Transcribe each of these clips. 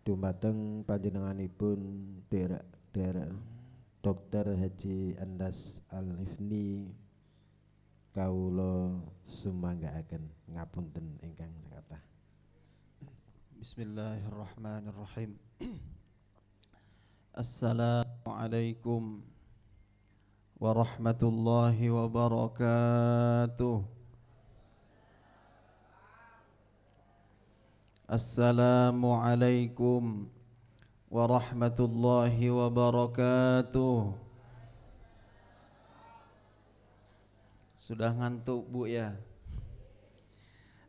dumateng panjenenganipun Derek Dr. Haji Andas Al-Ifni kawula sumanggaaken ngapunten ingkang sekathah. Bismillahirrahmanirrahim. Assalamualaikum warahmatullahi wabarakatuh. Assalamualaikum warahmatullahi wabarakatuh. Sudah ngantuk Bu ya?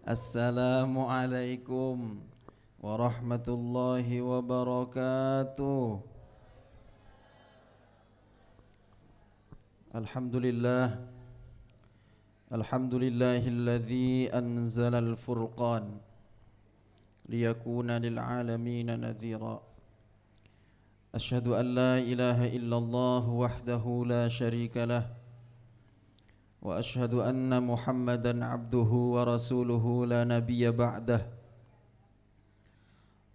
Assalamualaikum warahmatullahi wabarakatuh. Alhamdulillah. Alhamdulillahilladzi anzalal furqan liyakuna lil alamin nadhira. Asyhadu an la ilaha illallah wahdahu la syarika lah wa asyhadu anna Muhammadan abduhu wa rasuluhu la nabiyya ba'dah.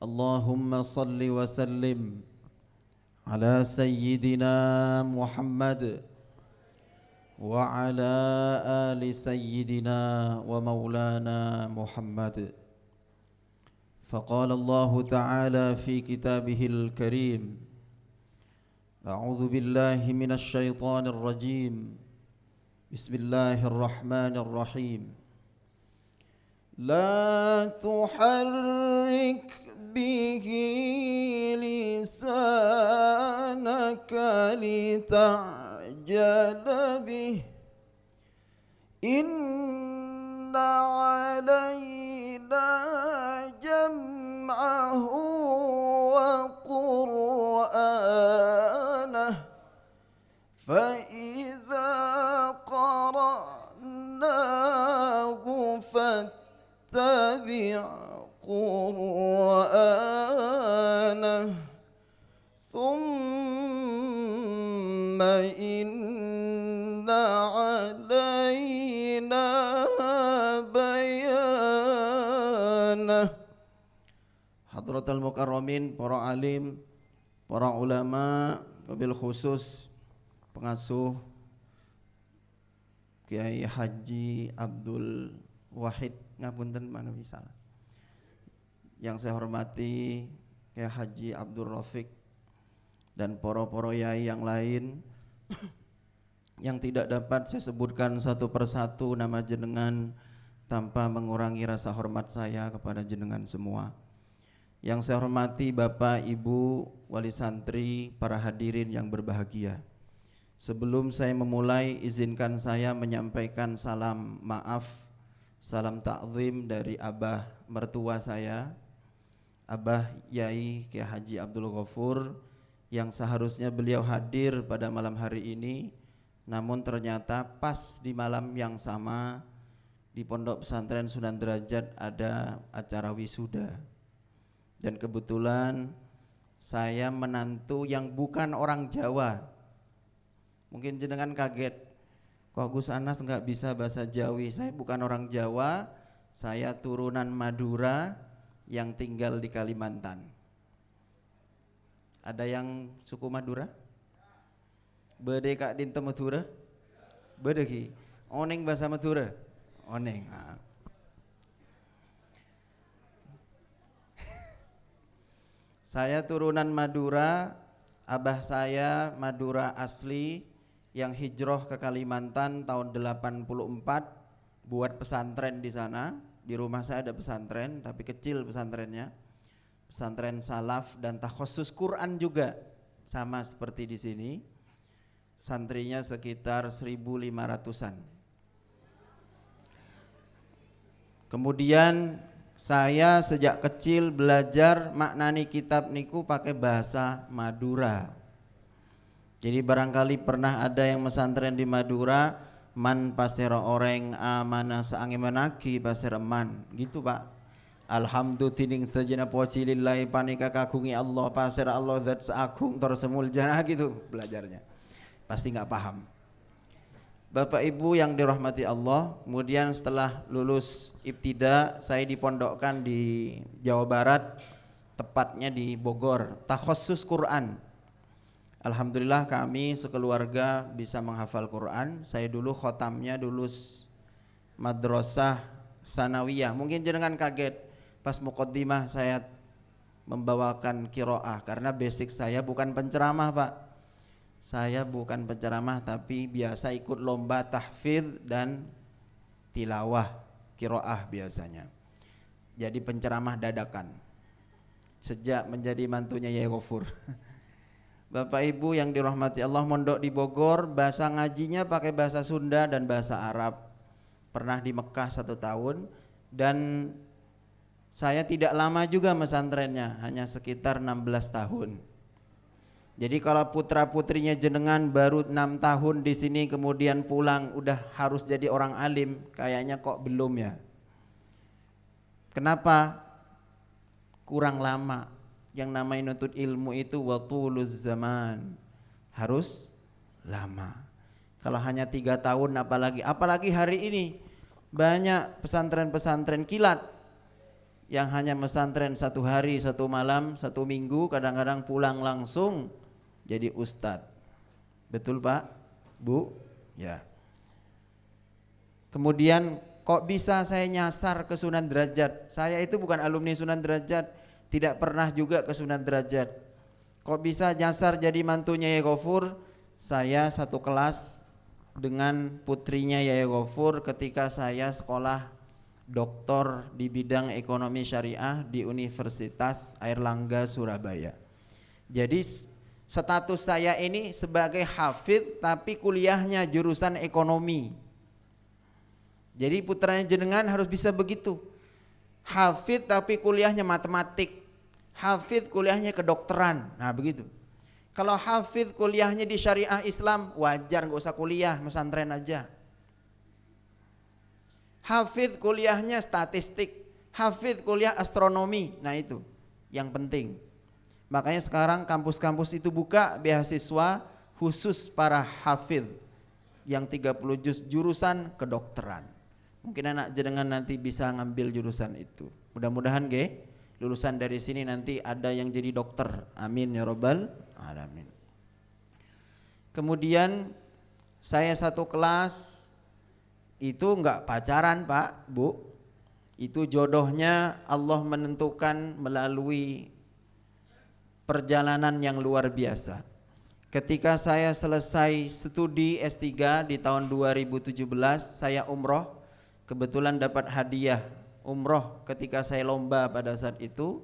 Allahumma salli wa sallim ala sayyidina Muhammad wa ala ali sayyidina wa maulana Muhammad. Faqala Allah Ta'ala fi kitabihil karim, a'udzu billahi minasy syaithanir rajim. Bismillahirrahmanirrahim. La tuharrik bihi lisanaka lita'jala bih. Inna alaina jam'ahu wa qur'anah فإذا قرأناه فاتبع قرآنه ثم إن علينا بيانه. Hadratul Mukarramin, para alim, para ulama, wabil khusus pengasuh Kiai Haji Abdul Wahid ngapunten manawi salah. Yang saya hormati Kiai Haji Abdul Rafiq dan para yai yang lain yang tidak dapat saya sebutkan satu persatu nama jenengan tanpa mengurangi rasa hormat saya kepada jenengan semua. Yang saya hormati Bapak, Ibu, wali santri, para hadirin yang berbahagia. Sebelum saya memulai, izinkan saya menyampaikan salam maaf, salam takzim dari abah mertua saya, Abah Yai Kiai Haji Abdul Ghafur, yang seharusnya beliau hadir pada malam hari ini, namun ternyata pas di malam yang sama di Pondok Pesantren Sunan Derajat ada acara wisuda. Dan kebetulan saya menantu yang bukan orang Jawa. Mungkin jenengan kaget, kok Gus Anas nggak bisa bahasa Jawi. Saya bukan orang Jawa, saya turunan Madura yang tinggal di Kalimantan. Ada yang suku Madura? Bede kak dinten Madura? Bede ki? Oneng bahasa Madura? Oneng. Saya turunan Madura, abah saya Madura asli yang hijrah ke Kalimantan tahun 84 buat pesantren di sana. Di rumah saya ada pesantren tapi kecil pesantrennya. Pesantren salaf dan takhusus Quran juga sama seperti di sini. Santrinya sekitar 1.500-an. Kemudian saya sejak kecil belajar maknani kitab niku pakai bahasa Madura. Jadi barangkali pernah ada yang mesantren di Madura, man pasera oreng amana saange menaki pasera man, gitu Pak. Alhamdulillah tining sajana puji lillahi panika kagungi Allah pasera Allah zat seagung tersemul jana gitu belajarnya. Pasti nggak paham. Bapak Ibu yang dirahmati Allah, kemudian setelah lulus ibtida saya dipondokkan di Jawa Barat tepatnya di Bogor, takhassus Quran. Alhamdulillah kami sekeluarga bisa menghafal Quran. Saya dulu khotamnya lulus madrasah tsanawiyah. Mungkin jenengan kaget pas muqaddimah saya membawakan qiraah karena basic saya bukan penceramah, Pak. Saya bukan penceramah tapi biasa ikut lomba tahfidz dan tilawah qiraah biasanya. Jadi penceramah dadakan. Sejak menjadi mantunya Yai Ghafur. Bapak Ibu yang dirahmati Allah, mondok di Bogor, bahasa ngajinya pakai bahasa Sunda dan bahasa Arab. Pernah di Mekah 1 tahun dan saya tidak lama juga mesantrennya, hanya sekitar 16 tahun. Jadi kalau putra putrinya jenengan baru 6 tahun di sini kemudian pulang udah harus jadi orang alim, kayaknya kok belum ya. Kenapa? Kurang lama. Yang namanya nuntut ilmu itu watuluz zaman, harus lama. Kalau hanya 3 tahun apalagi hari ini banyak pesantren-pesantren kilat yang hanya pesantren 1 hari 1 malam 1 minggu, kadang-kadang pulang langsung jadi ustadz. Betul Pak, Bu? Ya. Kemudian kok bisa saya nyasar ke Sunan Derajat? Saya itu bukan alumni Sunan Derajat, tidak pernah juga ke Sunan Derajat. Kok bisa nyasar jadi mantunya Yai Ghafur? Saya satu kelas dengan putrinya Yai Ghafur ketika saya sekolah doktor di bidang ekonomi syariah di Universitas Airlangga Surabaya. Jadi status saya ini sebagai hafidz tapi kuliahnya jurusan ekonomi. Jadi putranya jenengan harus bisa begitu. Hafidz tapi kuliahnya matematik, hafidz kuliahnya kedokteran, nah begitu. Kalau hafidz kuliahnya di syariah Islam wajar, nggak usah kuliah, pesantren aja. Hafidz kuliahnya statistik, hafidz kuliah astronomi, nah itu yang penting. Makanya sekarang kampus-kampus itu buka beasiswa khusus para hafidz yang 30 juz jurusan kedokteran. Mungkin anak jenengan nanti bisa ngambil jurusan itu. Mudah-mudahan lulusan dari sini nanti ada yang jadi dokter. Amin ya rabbal alamin. Kemudian saya satu kelas itu enggak pacaran Pak, Bu. Itu jodohnya Allah menentukan melalui perjalanan yang luar biasa. Ketika saya selesai studi S3 di tahun 2017, saya umroh. Kebetulan dapat hadiah umroh ketika saya lomba pada saat itu.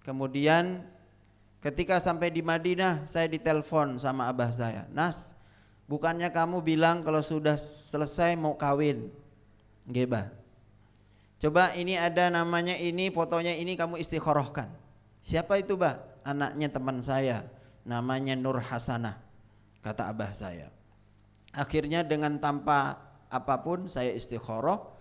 Kemudian ketika sampai di Madinah saya ditelepon sama abah saya, "Nas, bukannya kamu bilang kalau sudah selesai mau kawin?" Nggih, Bah. Coba ini ada namanya ini, fotonya ini kamu istikharahkan. Siapa itu, Bah? Anaknya teman saya, namanya Nur Hasanah, kata abah saya. Akhirnya dengan tanpa apapun saya istikharah.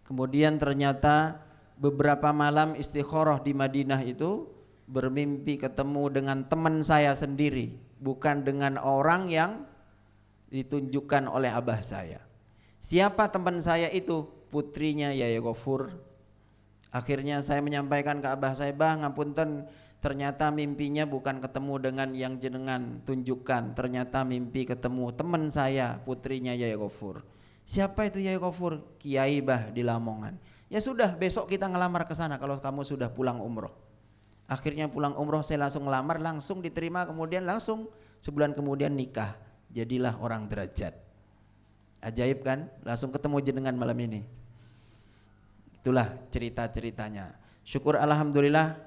Kemudian ternyata beberapa malam istikharah di Madinah itu bermimpi ketemu dengan teman saya sendiri, bukan dengan orang yang ditunjukkan oleh abah saya. Siapa teman saya itu? Putrinya Yai Ghafur. Akhirnya saya menyampaikan ke abah saya, "Bah, ngapunten, ternyata mimpinya bukan ketemu dengan yang jenengan tunjukkan, ternyata mimpi ketemu teman saya, putrinya Yai Ghafur." Siapa itu Yai Ghafur? Kiai, Bah, di Lamongan. Ya sudah, besok kita ngelamar ke sana kalau kamu sudah pulang umroh. Akhirnya pulang umroh saya langsung ngelamar, langsung diterima, kemudian langsung sebulan kemudian nikah. Jadilah orang derajat. Ajaib kan? Langsung ketemu jenengan malam ini. Itulah cerita-ceritanya. Syukur alhamdulillah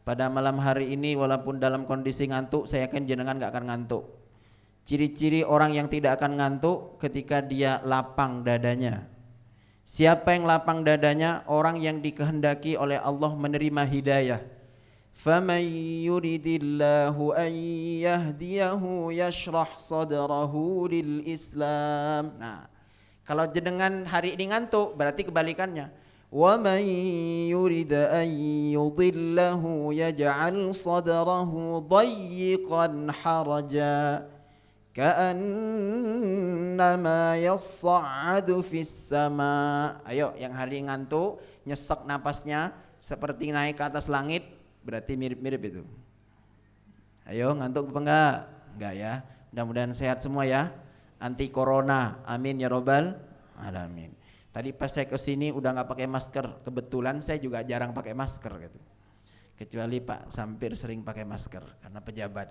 pada malam hari ini walaupun dalam kondisi ngantuk, saya yakin jenengan gak akan ngantuk. Ciri-ciri orang yang tidak akan ngantuk ketika dia lapang dadanya. Siapa yang lapang dadanya? Orang yang dikehendaki oleh Allah menerima hidayah. فَمَنْ يُرِدِ اللَّهُ أَنْ يَهْدِيَهُ يَشْرَحْ صَدْرَهُ لِلْإِسْلَامِ. Nah, kalau jenengan hari ini ngantuk berarti kebalikannya. وَمَنْ يُرِدَ أَنْ يُضِلَّهُ يَجْعَلْ صَدْرَهُ ضَيِّقًا حَرَجًا ka'annama yas'adu fis sama. Ayo yang hari ngantuk nyesek napasnya seperti naik ke atas langit, Berarti mirip-mirip itu. Ayo ngantuk apa enggak? Enggak ya. Mudah-mudahan sehat semua ya. Anti corona. Amin ya robbal alamin. Tadi pas saya kesini udah nggak pakai masker. Kebetulan saya juga jarang pakai masker gitu. Kecuali Pak Sampir sering pakai masker karena pejabat.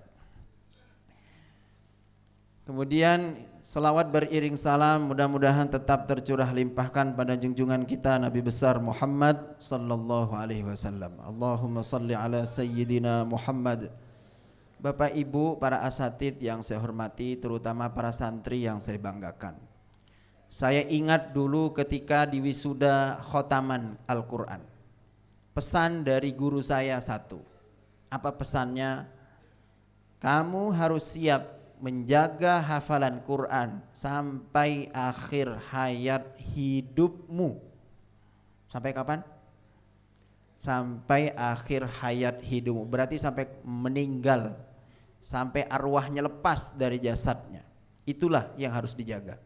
Kemudian selawat beriring salam mudah-mudahan tetap tercurah limpahkan pada junjungan kita Nabi besar Muhammad sallallahu alaihi wasallam. Allahumma salli ala sayyidina Muhammad. Bapak Ibu para asatidz yang saya hormati, terutama para santri yang saya banggakan. Saya ingat dulu ketika di wisuda khotaman Al-Qur'an. Pesan dari guru saya satu. Apa pesannya? Kamu harus siap menjaga hafalan Quran sampai akhir hayat hidupmu. Sampai kapan? Sampai akhir hayat hidupmu. Berarti sampai meninggal, sampai arwahnya lepas dari jasadnya. Itulah yang harus dijaga.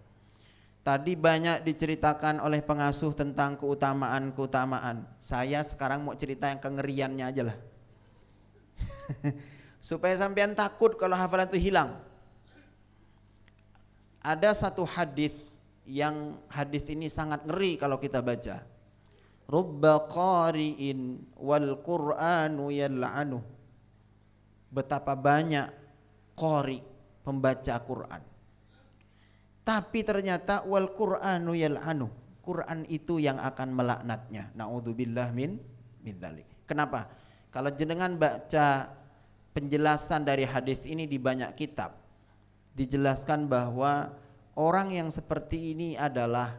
Tadi banyak diceritakan oleh pengasuh tentang keutamaan-keutamaan. Saya sekarang mau cerita yang kengeriannya aja lah. Supaya sampean takut kalau hafalan itu hilang. Ada satu hadis yang hadis ini sangat ngeri kalau kita baca. Rubba qari'in wal Qur'anu yal'anu. Betapa banyak qari, pembaca Quran. Tapi ternyata wal Qur'anu yal'anu. Quran itu yang akan melaknatnya. Na'udzubillah min dzalik. Kenapa? Kalau jenengan baca penjelasan dari hadis ini di banyak kitab, dijelaskan bahwa orang yang seperti ini adalah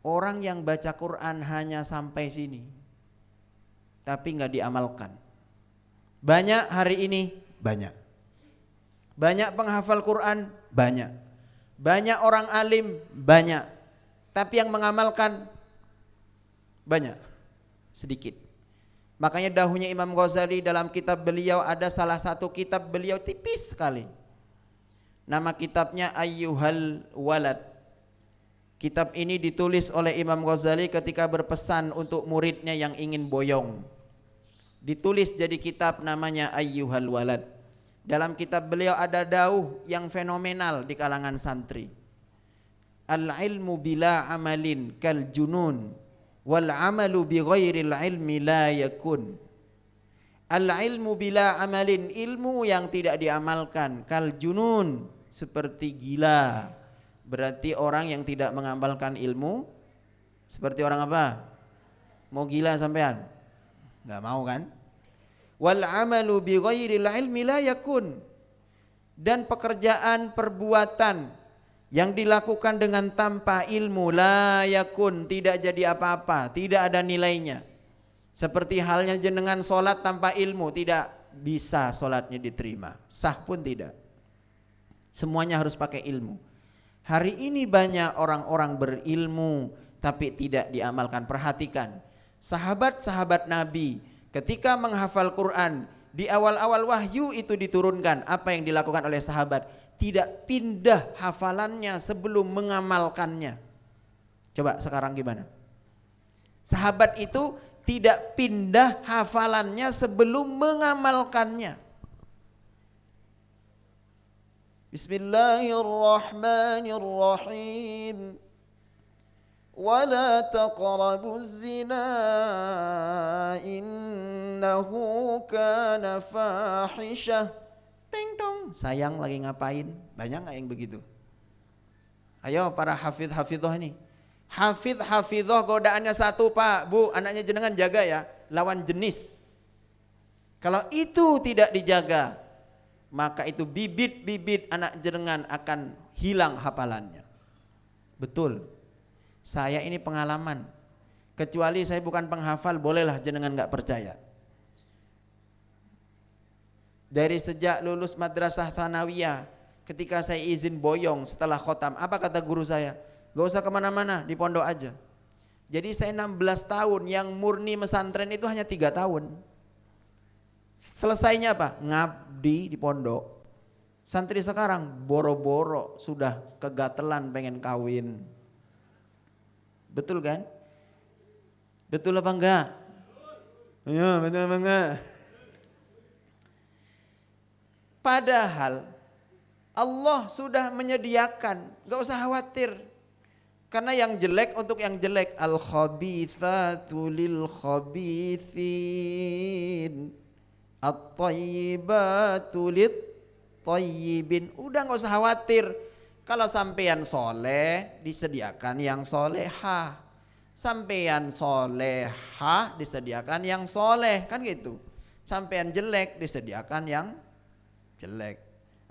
orang yang baca Quran hanya sampai sini tapi nggak diamalkan. Banyak hari ini, banyak penghafal Quran, banyak orang alim, banyak, tapi yang mengamalkan banyak, sedikit. Makanya dahulunya Imam Ghazali dalam kitab beliau ada salah satu kitab beliau tipis sekali. Nama kitabnya Ayyuhal Walad. Kitab ini ditulis oleh Imam Ghazali ketika berpesan untuk muridnya yang ingin boyong. Ditulis jadi kitab namanya Ayyuhal Walad. Dalam kitab beliau ada dauh yang fenomenal di kalangan santri. Al-ilmu bila amalin kal junun wal amalu bi ghairil ilmi la yakun. Al-ilmu bila amalin, ilmu yang tidak diamalkan, kal junun, seperti gila. Berarti orang yang tidak mengamalkan ilmu seperti orang apa? Mau gila sampean? Enggak mau kan? Wal amalu bi ghairil ilmi la yakun. Dan pekerjaan perbuatan yang dilakukan dengan tanpa ilmu la yakun, tidak jadi apa-apa, tidak ada nilainya. Seperti halnya jenengan sholat tanpa ilmu, tidak bisa sholatnya diterima, sah pun tidak. Semuanya harus pakai ilmu. Hari ini banyak orang-orang berilmu tapi tidak diamalkan. Perhatikan, sahabat-sahabat Nabi ketika menghafal Quran, di awal-awal wahyu itu diturunkan, apa yang dilakukan oleh sahabat? Tidak pindah hafalannya sebelum mengamalkannya. Coba sekarang gimana? Sahabat itu tidak pindah hafalannya sebelum mengamalkannya. Bismillahirrahmanirrahim. Wala taqrabuz zina innahu kana fahisyah. Teng tong. Sayang lagi ngapain? Banyak nggak yang begitu? Ayo para hafidh-hafidhah ini. Hafidh-hafidhah godaannya satu, Pak, Bu, anaknya jenengan jaga ya, lawan jenis. Kalau itu tidak dijaga, maka itu bibit-bibit anak jenengan akan hilang hafalannya. Betul. Saya ini pengalaman. Kecuali saya bukan penghafal, bolehlah jenengan nggak percaya. Dari sejak lulus madrasah tsanawiyah, ketika saya izin boyong setelah khotam, apa kata guru saya? Gak usah kemana-mana, di pondok aja. Jadi saya 16 tahun, yang murni mesantren itu hanya 3 tahun. Selesainya apa? Ngabdi di pondok. Santri sekarang boro-boro sudah kegatelan pengen kawin. Betul kan? Betul apa enggak? Iya, betul apa enggak? Padahal Allah sudah menyediakan, gak usah khawatir. Karena yang jelek untuk yang jelek. Al-khabithatu lil-khabithin, at-tayyibatu lit-tayyibin. Udah gak usah khawatir. Kalau sampean soleh disediakan yang solehah, sampean solehah disediakan yang soleh, kan gitu. Sampean jelek disediakan yang jelek.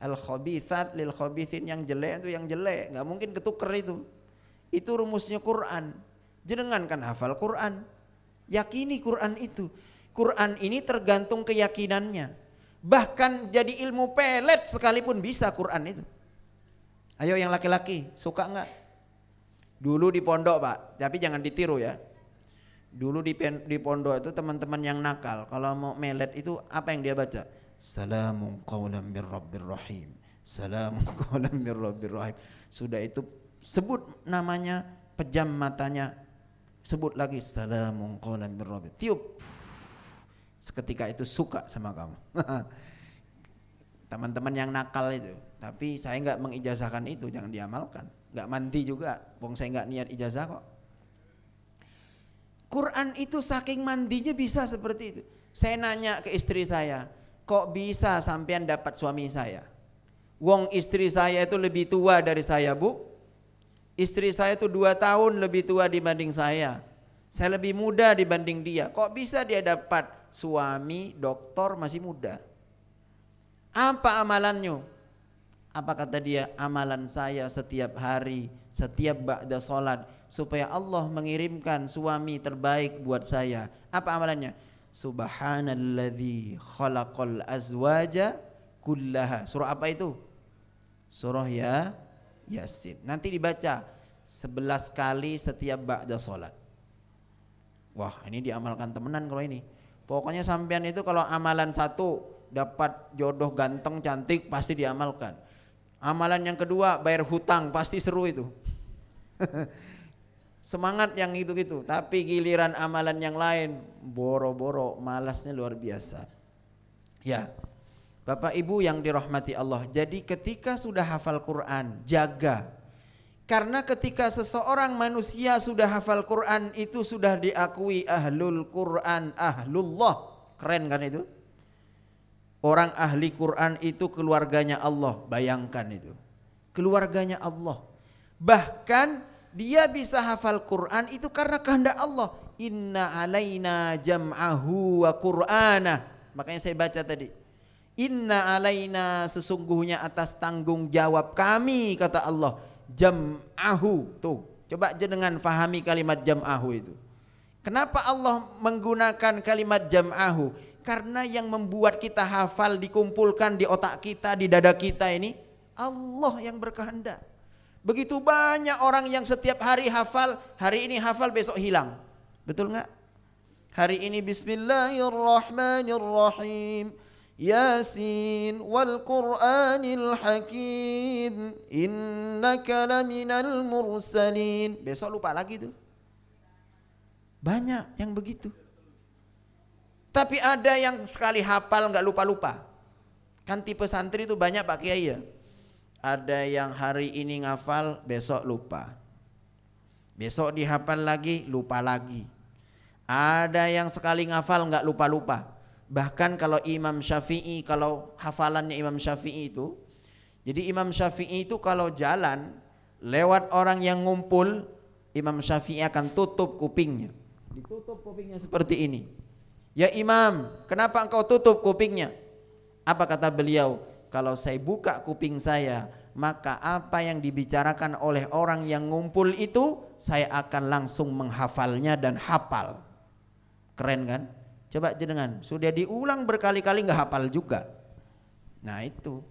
Al-khabithat lil khabithin, yang jelek itu yang jelek, nggak mungkin ketuker itu. Itu rumusnya Quran. Jenengan kan hafal Quran, yakini Quran itu. Quran ini tergantung keyakinannya. Bahkan jadi ilmu pelet sekalipun bisa Quran itu. Ayo yang laki-laki, suka nggak? Dulu di pondok Pak, tapi jangan ditiru ya. Dulu di pondok itu teman-teman yang nakal, kalau mau melet itu apa yang dia baca? Salamun qawlan mir rabbir rahim. Salamun qawlan mir rabbir rahim. Sudah itu sebut namanya, pejam matanya, sebut lagi salamun qawlan mir rabbir. Tiup. Seketika itu suka sama kamu. Teman-teman yang nakal itu. Tapi saya enggak mengijazahkan itu, jangan diamalkan. Enggak mandi juga, wong saya enggak niat ijazah kok. Quran itu saking mandinya bisa seperti itu. Saya nanya ke istri saya, kok bisa sampean dapat suami saya? Wong istri saya itu lebih tua dari saya, Bu. Istri saya itu 2 tahun lebih tua dibanding saya. Saya lebih muda dibanding dia. Kok bisa dia dapat suami doktor masih muda? Apa amalannya? Apa kata dia? Amalan saya setiap hari, setiap ba'da sholat, supaya Allah mengirimkan suami terbaik buat saya. Apa amalannya? Subhanalladzi khalaqal azwaja kullaha. Surah apa itu? Surah Yasin. Nanti dibaca 11 kali setiap ba'da sholat. Wah, ini diamalkan temenan kalau ini. Pokoknya sampean itu kalau amalan satu dapat jodoh ganteng cantik pasti diamalkan. Amalan yang kedua bayar hutang, pasti seru itu. Semangat yang gitu-gitu. Tapi giliran amalan yang lain boro-boro, malasnya luar biasa. Ya, Bapak Ibu yang dirahmati Allah. Jadi ketika sudah hafal Quran, jaga. Karena ketika seseorang manusia sudah hafal Quran, itu sudah diakui ahlul Quran, ahlullah. Keren kan itu? Orang ahli Quran itu keluarganya Allah, bayangkan itu. Keluarganya Allah. Bahkan dia bisa hafal Quran itu karena kehendak Allah. Inna alaina jam'ahu wa qur'ana. Makanya saya baca tadi. Inna alaina, sesungguhnya atas tanggung jawab kami, kata Allah. Jam'ahu. Tuh, coba jenengan fahami kalimat jam'ahu itu. Kenapa Allah menggunakan kalimat jam'ahu? Karena yang membuat kita hafal, dikumpulkan di otak kita, di dada kita ini Allah yang berkehendak. Begitu banyak orang yang setiap hari hafal, hari ini hafal besok hilang. Betul enggak? Hari ini bismillahirrahmanirrahim. Yasin wal Qur'anil Hakim. Innaka laminal mursalin. Besok lupa lagi tuh. Banyak yang begitu. Tapi ada yang sekali hafal nggak lupa-lupa. Kan tipe santri itu banyak Pak Kiai ya. Ada yang hari ini ngafal, besok lupa. Besok dihafal lagi, lupa lagi. Ada yang sekali ngafal nggak lupa-lupa. Bahkan kalau Imam Syafi'i, kalau hafalannya Imam Syafi'i itu, jadi Imam Syafi'i itu kalau jalan lewat orang yang ngumpul, Imam Syafi'i akan tutup kupingnya. Ditutup kupingnya seperti ini. Ya Imam, kenapa engkau tutup kupingnya? Apa kata beliau? Kalau saya buka kuping saya, maka apa yang dibicarakan oleh orang yang ngumpul itu, saya akan langsung menghafalnya dan hafal. Keren kan? Coba jenengan, sudah diulang berkali-kali nggak hafal juga. Nah itu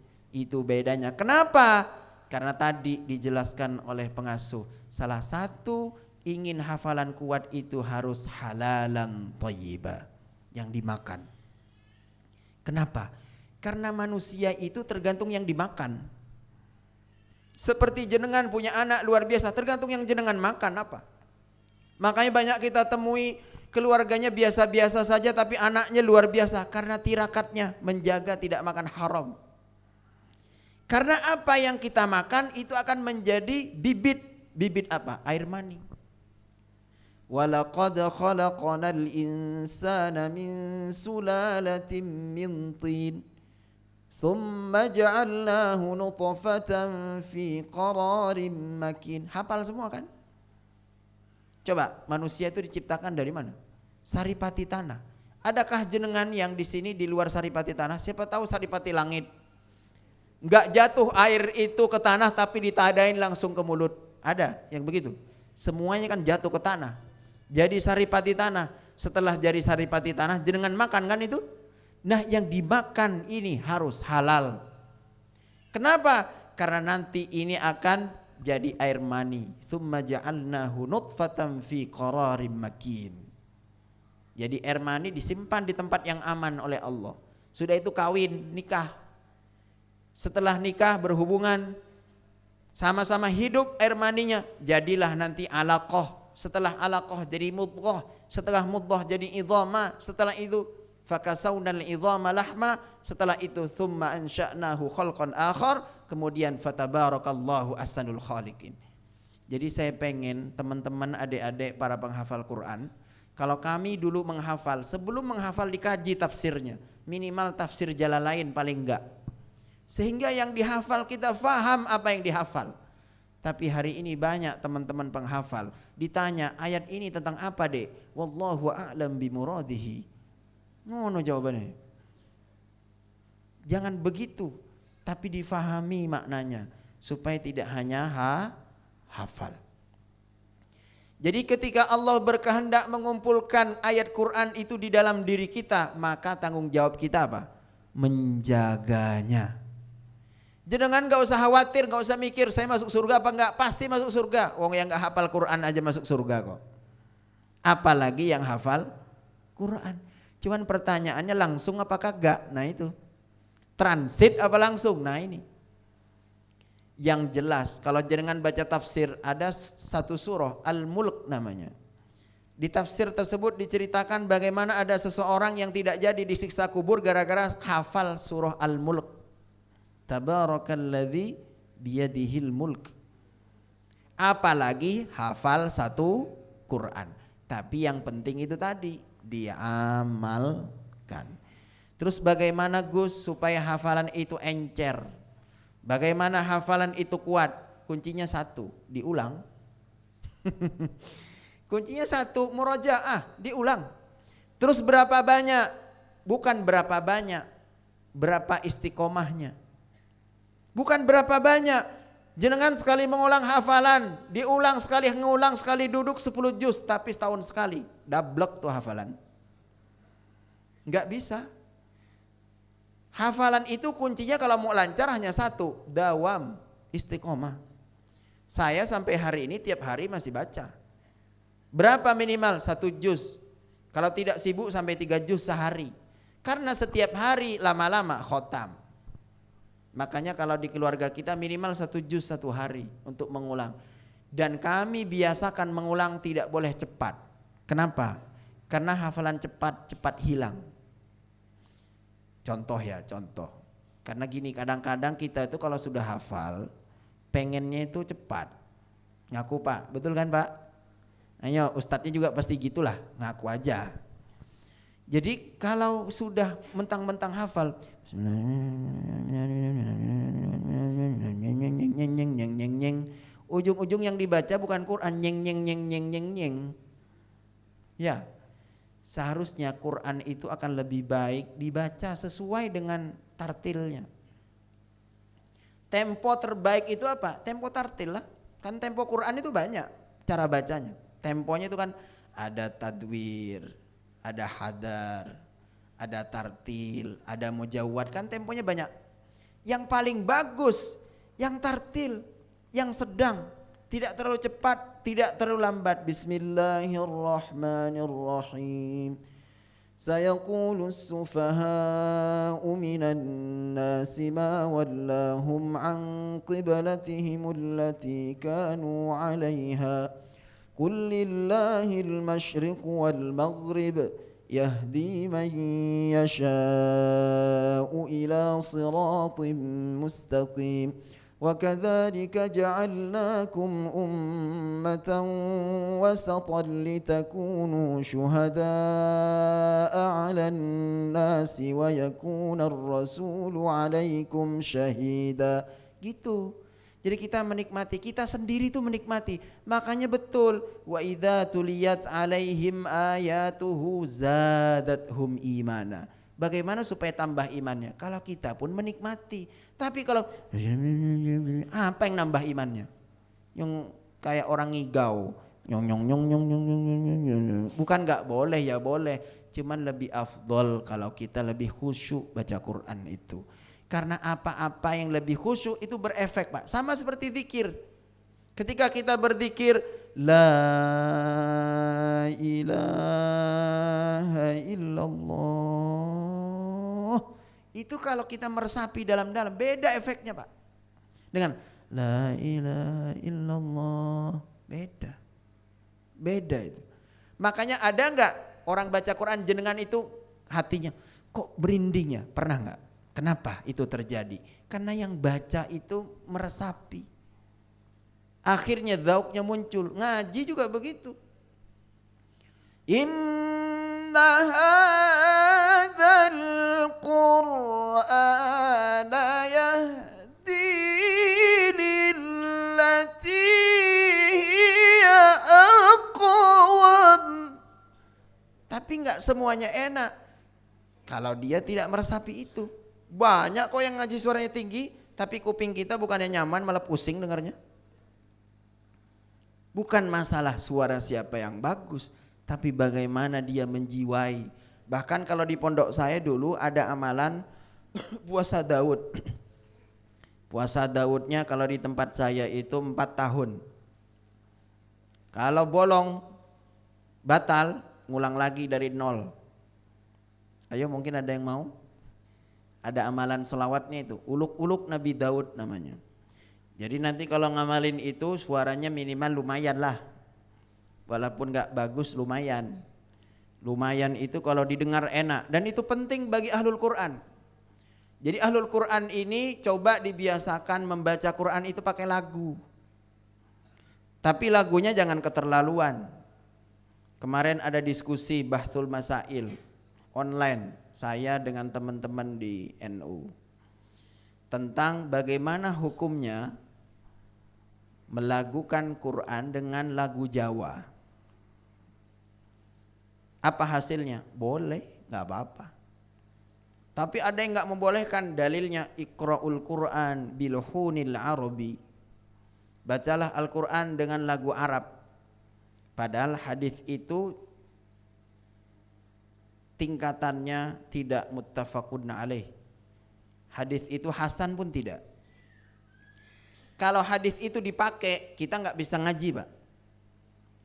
bedanya. Kenapa? Karena tadi dijelaskan oleh pengasuh, salah satu ingin hafalan kuat itu harus halalan thayyibah, yang dimakan. Kenapa? Karena manusia itu tergantung yang dimakan. Seperti jenengan punya anak luar biasa, tergantung yang jenengan makan apa. Makanya banyak kita temui keluarganya biasa-biasa saja tapi anaknya luar biasa karena tirakatnya menjaga tidak makan haram. Karena apa yang kita makan itu akan menjadi bibit apa? Air mani. Walaqad khalaqnal insana min sulalatin min tin. Thumma ja'alnahu nutfatan fi qararin makin. Hafal semua kan? Coba, manusia itu diciptakan dari mana? Saripati tanah. Adakah jenengan yang di sini di luar saripati tanah? Siapa tahu saripati langit. Enggak jatuh air itu ke tanah tapi ditadain langsung ke mulut. Ada yang begitu. Semuanya kan jatuh ke tanah. Jadi saripati tanah. Setelah jadi saripati tanah jenengan makan kan itu? Nah yang dimakan ini harus halal. Kenapa? Karena nanti ini akan jadi air mani. Tsumma ja'alnahu nutfatan fi qararin makin. Jadi air mani disimpan di tempat yang aman oleh Allah. Sudah itu kawin, nikah. Setelah nikah berhubungan, sama-sama hidup air maninya, jadilah nanti alaqah. Setelah alaqah jadi mudghah, setelah mudghah jadi idhama, setelah itu fakasawnal idhama lahma, setelah itu thumma ansha'nahu khalqan akhar, kemudian fatabarakallahu ahsanul khaliqin. Jadi saya pengen teman-teman adik-adik para penghafal Quran, kalau kami dulu menghafal, sebelum menghafal dikaji tafsirnya, minimal tafsir Jalalain paling enggak. Sehingga yang dihafal kita faham apa yang dihafal. Tapi hari ini banyak teman-teman penghafal ditanya ayat ini tentang apa dek? Wallahu a'lam bimuradihi. Ngono jawabannya. Jangan begitu, tapi difahami maknanya supaya tidak hanya hafal. Jadi ketika Allah berkehendak mengumpulkan ayat Quran itu di dalam diri kita, maka tanggung jawab kita apa? Menjaganya. Jenengan gak usah khawatir, gak usah mikir saya masuk surga apa enggak, pasti masuk surga. Wong yang gak hafal Quran aja masuk surga kok. Apalagi yang hafal Quran. Cuman pertanyaannya langsung apa kagak? Nah itu. Transit apa langsung? Nah ini. Yang jelas kalau jenengan baca tafsir ada satu surah Al-Mulk namanya. Di tafsir tersebut diceritakan bagaimana ada seseorang yang tidak jadi disiksa kubur gara-gara hafal surah Al-Mulk. Tabarakalladzi biyadihil mulk. Apalagi hafal satu Quran. Tapi yang penting itu tadi diamalkan. Terus bagaimana Gus supaya hafalan itu encer? Bagaimana hafalan itu kuat? Kuncinya satu, diulang. Kuncinya satu, murojaah, diulang. Terus berapa banyak? Bukan berapa banyak, berapa istiqomahnya. Bukan berapa banyak. Jenengan sekali mengulang hafalan, diulang sekali, mengulang sekali, duduk 10 juz, tapi setahun sekali. Dablek tuh hafalan. Enggak bisa. Hafalan itu kuncinya kalau mau lancar hanya satu, dawam, istiqomah. Saya sampai hari ini tiap hari masih baca. Berapa minimal? 1 juz. Kalau tidak sibuk sampai 3 juz sehari. Karena setiap hari lama-lama khotam. Makanya kalau di keluarga kita minimal 1 juz 1 hari untuk mengulang. Dan kami biasakan mengulang tidak boleh cepat. Kenapa? Karena hafalan cepat hilang. Contoh ya, contoh. Karena gini, kadang-kadang kita itu kalau sudah hafal, pengennya itu cepat. Ngaku Pak, betul kan Pak? Ayo, ustadznya juga pasti gitulah, ngaku aja. Jadi kalau sudah mentang-mentang hafal, ujung-ujung yang dibaca bukan Quran, nyeng. Ya. Seharusnya Quran itu akan lebih baik dibaca sesuai dengan tartilnya. Tempo terbaik itu apa? Tempo tartil lah. Kan tempo Quran itu banyak cara bacanya. Temponya itu kan ada tadwir, ada hadar, ada tartil, ada mujawwad, kan temponya banyak. Yang paling bagus, yang tartil, yang sedang, tidak terlalu cepat, tidak terlalu lambat. Bismillahirrahmanirrahim. Sayaqulu as-sufaha'u minan nasi ma wallahum an qiblatihim allati kanu 'alayha. Qul lillahil masyriq wal maghrib. يهدي من يشاء إلى صراط مستقيم وكذلك جعلناكم أمة وسطا لتكونوا شهداء على الناس ويكون الرسول عليكم شهيدا. Gitu. Jadi kita menikmati, kita sendiri itu menikmati. Makanya betul, wa idza tuliyat alaihim ayatuhu zadathum imana. Bagaimana supaya tambah imannya? Kalau kita pun menikmati. Tapi kalau apa yang nambah imannya? Yang kayak orang ngigau, nyong nyong nyong nyong nyong nyong nyong. Bukan enggak boleh, ya boleh. Cuman lebih afdol kalau kita lebih khusyuk baca Quran itu. Karena apa-apa yang lebih khusyuk itu berefek, Pak. Sama seperti zikir. Ketika kita berzikir la ilaha illallah, itu kalau kita meresapi dalam-dalam beda efeknya, Pak. Dengan la ilaha illallah, beda itu. Makanya ada enggak orang baca Quran jenengan itu hatinya kok berinding ya? Pernah enggak? Kenapa itu terjadi? Karena yang baca itu meresapi. Akhirnya zauknya muncul. Ngaji juga begitu. Inna hadzal Qur'ana yahdi lillati hiya aqwam. Tapi enggak semuanya enak kalau dia tidak meresapi itu. Banyak kok yang ngaji suaranya tinggi, tapi kuping kita bukannya nyaman malah pusing dengarnya. Bukan masalah suara siapa yang bagus, tapi bagaimana dia menjiwai. Bahkan kalau di pondok saya dulu ada amalan puasa Daud. Puasa Daudnya kalau di tempat saya itu 4 tahun. Kalau bolong, batal, ngulang lagi dari 0. Ayo mungkin ada yang mau? Ada amalan selawatnya itu, uluk-uluk Nabi Daud namanya. Jadi nanti kalau ngamalin itu suaranya minimal lumayan lah. Walaupun gak bagus lumayan. Lumayan itu kalau didengar enak. Dan itu penting bagi ahlul Quran. Jadi ahlul Quran ini coba dibiasakan membaca Quran itu pakai lagu. Tapi lagunya jangan keterlaluan. Kemarin ada diskusi Bahthul Masail online. Saya dengan teman-teman di NU tentang bagaimana hukumnya melagukan Quran dengan lagu Jawa. Apa hasilnya? Boleh, nggak apa-apa. Tapi ada yang nggak membolehkan, dalilnya Iqra'ul Quran bilhunil Arabi. Bacalah Al-Quran dengan lagu Arab. Padahal hadis itu tingkatannya tidak muttafaqun alaih. Hadis itu hasan pun tidak. Kalau hadis itu dipakai, kita nggak bisa ngaji, Pak.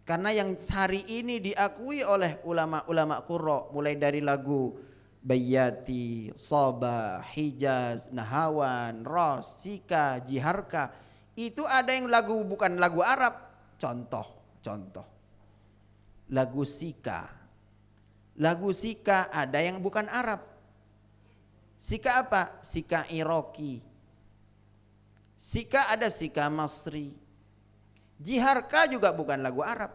Karena yang hari ini diakui oleh ulama-ulama qurra, mulai dari lagu Bayyati, Sabah, Hijaz, Nahawan, Ros, Sika, Jiharka, itu ada yang lagu bukan lagu Arab. Contoh. Lagu Sika. Lagu Sika ada yang bukan Arab. Sika apa? Sika Iroki. Sika ada Sika Masri. Jiharka juga bukan lagu Arab.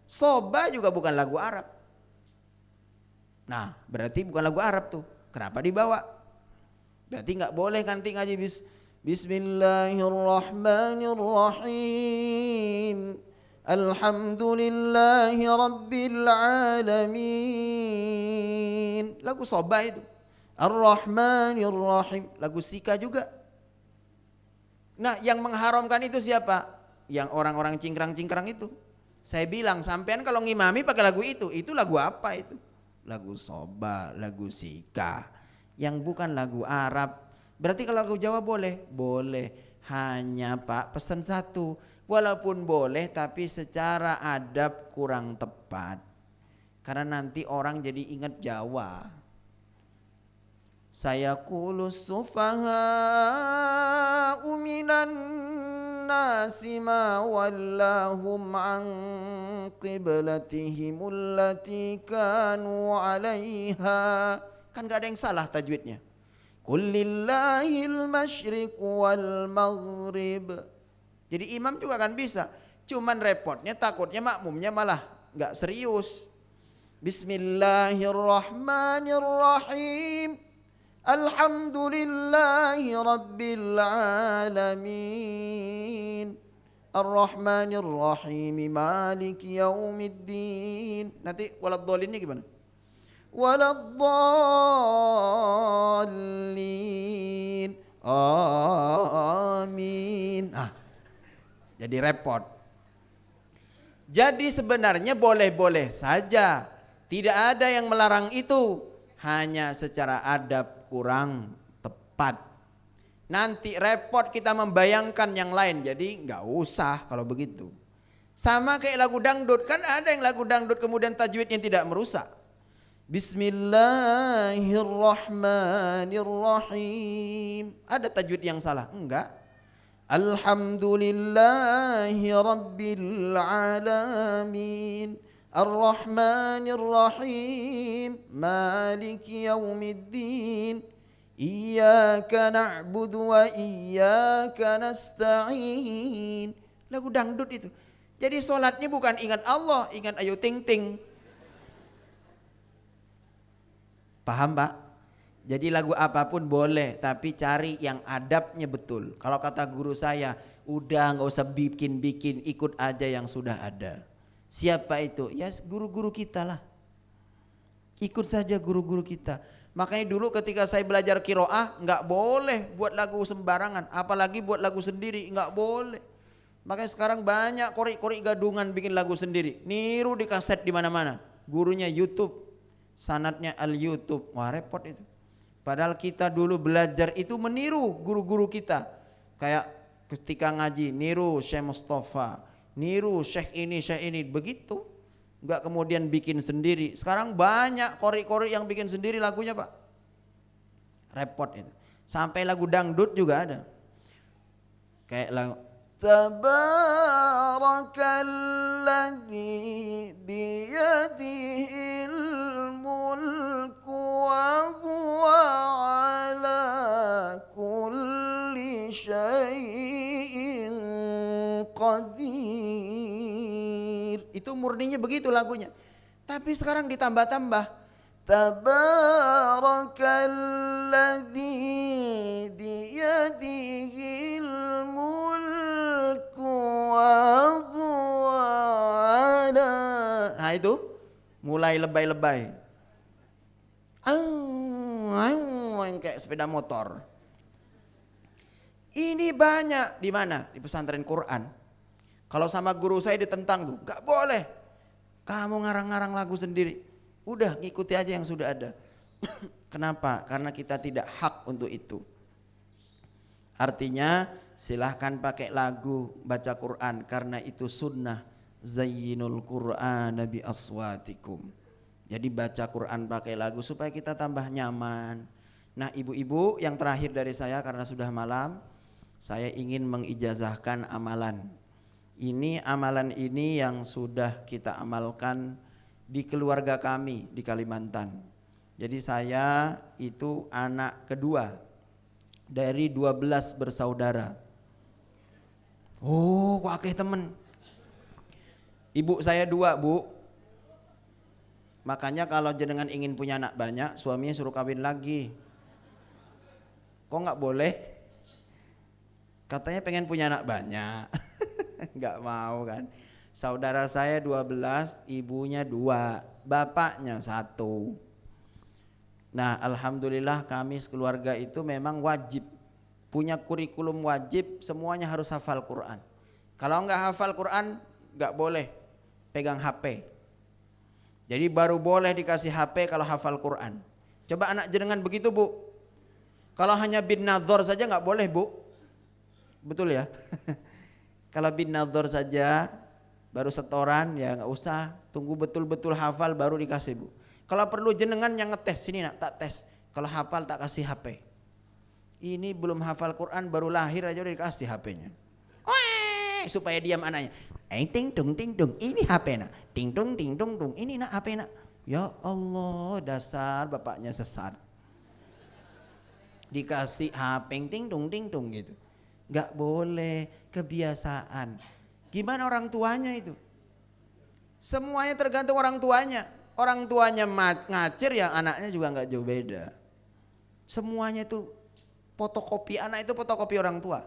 Soba juga bukan lagu Arab. Nah, berarti bukan lagu Arab tuh. Kenapa dibawa? Berarti nggak boleh nanti ngaji Bismillahirrahmanirrahim. Alhamdulillahi Rabbil Alamin. Lagu Soba itu. Ar-Rahmanir-Rahim. Lagu Sika juga. Nah, yang mengharamkan itu siapa? Yang orang-orang cingkrang-cingkrang itu. Saya bilang, sampean kalau ngimami pakai lagu itu lagu apa itu? Lagu Soba, lagu Sika. Yang bukan lagu Arab. Berarti kalau lagu Jawa boleh? Boleh. Hanya Pak, pesan satu. Walaupun boleh tapi secara adab kurang tepat. Karena nanti orang jadi ingat Jawa. Saya kulus sufaha'u minan nasi ma wallahum an qiblatihim allati kanu 'alaiha. Kan gak ada yang salah tajwidnya. Qul lillahil masyriq wal maghrib. Jadi imam juga kan bisa. Cuman repotnya takutnya makmumnya malah gak serius. Bismillahirrahmanirrahim. Alhamdulillahi rabbil alamin. Ar-Rahmanir-Rahim Maliki yaumiddin. Nanti waladhdallin gimana? Waladhdallin. Amin. Jadi repot. Jadi sebenarnya boleh-boleh saja. Tidak ada yang melarang itu. Hanya secara adab kurang tepat. Nanti repot kita membayangkan yang lain. Jadi nggak usah kalau begitu. Sama kayak lagu dangdut. Kan ada yang lagu dangdut kemudian tajwidnya tidak merusak. Bismillahirrahmanirrahim. Ada tajwid yang salah? Enggak. Alhamdulillahi rabbil alamin. Ar-Rahmanir-Rahim Maliki yaumiddin. Iyyaka na'budu wa iyyaka nasta'in. Lagu dangdut itu. Jadi solatnya bukan ingat Allah, ingat Ayu Ting Ting. Paham Pak? Jadi lagu apapun boleh, tapi cari yang adabnya betul. Kalau kata guru saya, udah gak usah bikin-bikin, ikut aja yang sudah ada. Siapa itu? Ya guru-guru kita lah. Ikut saja guru-guru kita. Makanya dulu ketika saya belajar qiraah nggak boleh buat lagu sembarangan, apalagi buat lagu sendiri nggak boleh. Makanya sekarang banyak kori-kori gadungan bikin lagu sendiri, niru di kaset di mana-mana. Gurunya YouTube, sanatnya al YouTube, wah repot itu. Padahal kita dulu belajar itu meniru guru-guru kita, kayak ketika ngaji niru Syekh Mustafa, niru Syekh ini begitu. Enggak kemudian bikin sendiri. Sekarang banyak kori-kori yang bikin sendiri lagunya Pak. Repot itu. Sampai lagu dangdut juga ada. Kayak lagu Tabarakalladzi biyadihil mulku wa huwa ala kulli syai'in qadir. Itu murninya begitu lagunya. Tapi sekarang ditambah-tambah. Tabarakalladzi biyadihil mulku wa huwa ala. Nah itu mulai lebay-lebay. Yang kayak sepeda motor. Ini banyak di mana? Di pesantren Quran. Kalau sama guru saya ditentang tuh, gak boleh. Kamu ngarang-ngarang lagu sendiri. Udah ngikuti aja yang sudah ada. Kenapa? Karena kita tidak hak untuk itu. Artinya silahkan pakai lagu baca Quran karena itu sunnah. Zayyinul Qur'ana bi aswatikum. Jadi baca Quran pakai lagu supaya kita tambah nyaman. Nah ibu-ibu yang terakhir dari saya karena sudah malam, saya ingin mengijazahkan amalan. Ini amalan ini yang sudah kita amalkan di keluarga kami di Kalimantan. Jadi saya itu anak kedua dari 12 bersaudara. Oh, kok akeh temen. Ibu saya 2 Bu. Makanya kalau jenengan ingin punya anak banyak, suaminya suruh kawin lagi. Kok nggak boleh? Katanya pengen punya anak banyak. Nggak mau kan. Saudara saya 12, ibunya 2, bapaknya 1. Nah alhamdulillah kami sekeluarga itu memang wajib punya kurikulum wajib, semuanya harus hafal Quran. Kalau nggak hafal Quran nggak boleh pegang HP. Jadi baru boleh dikasih HP kalau hafal Quran. Coba anak jenengan begitu Bu. Kalau hanya bin nadhor saja nggak boleh Bu. Betul ya? Kalau bin nadhor saja baru setoran ya nggak usah, tunggu betul-betul hafal baru dikasih Bu. Kalau perlu jenengan yang ngetes, sini nak tak tes. Kalau hafal tak kasih HP. Ini belum hafal Quran baru lahir aja udah dikasih HP-nya. supaya diam anaknya. Ting tung ting tung, ini HP nak. Ting tung tung, ini nak HP nak. Ya Allah, dasar bapaknya sesat. Dikasih HP ting tung gitu. Gak boleh, kebiasaan. Gimana orang tuanya itu? Semuanya tergantung orang tuanya. Orang tuanya ngacir ya anaknya juga gak jauh beda. Semuanya itu fotokopi, anak itu fotokopi orang tua.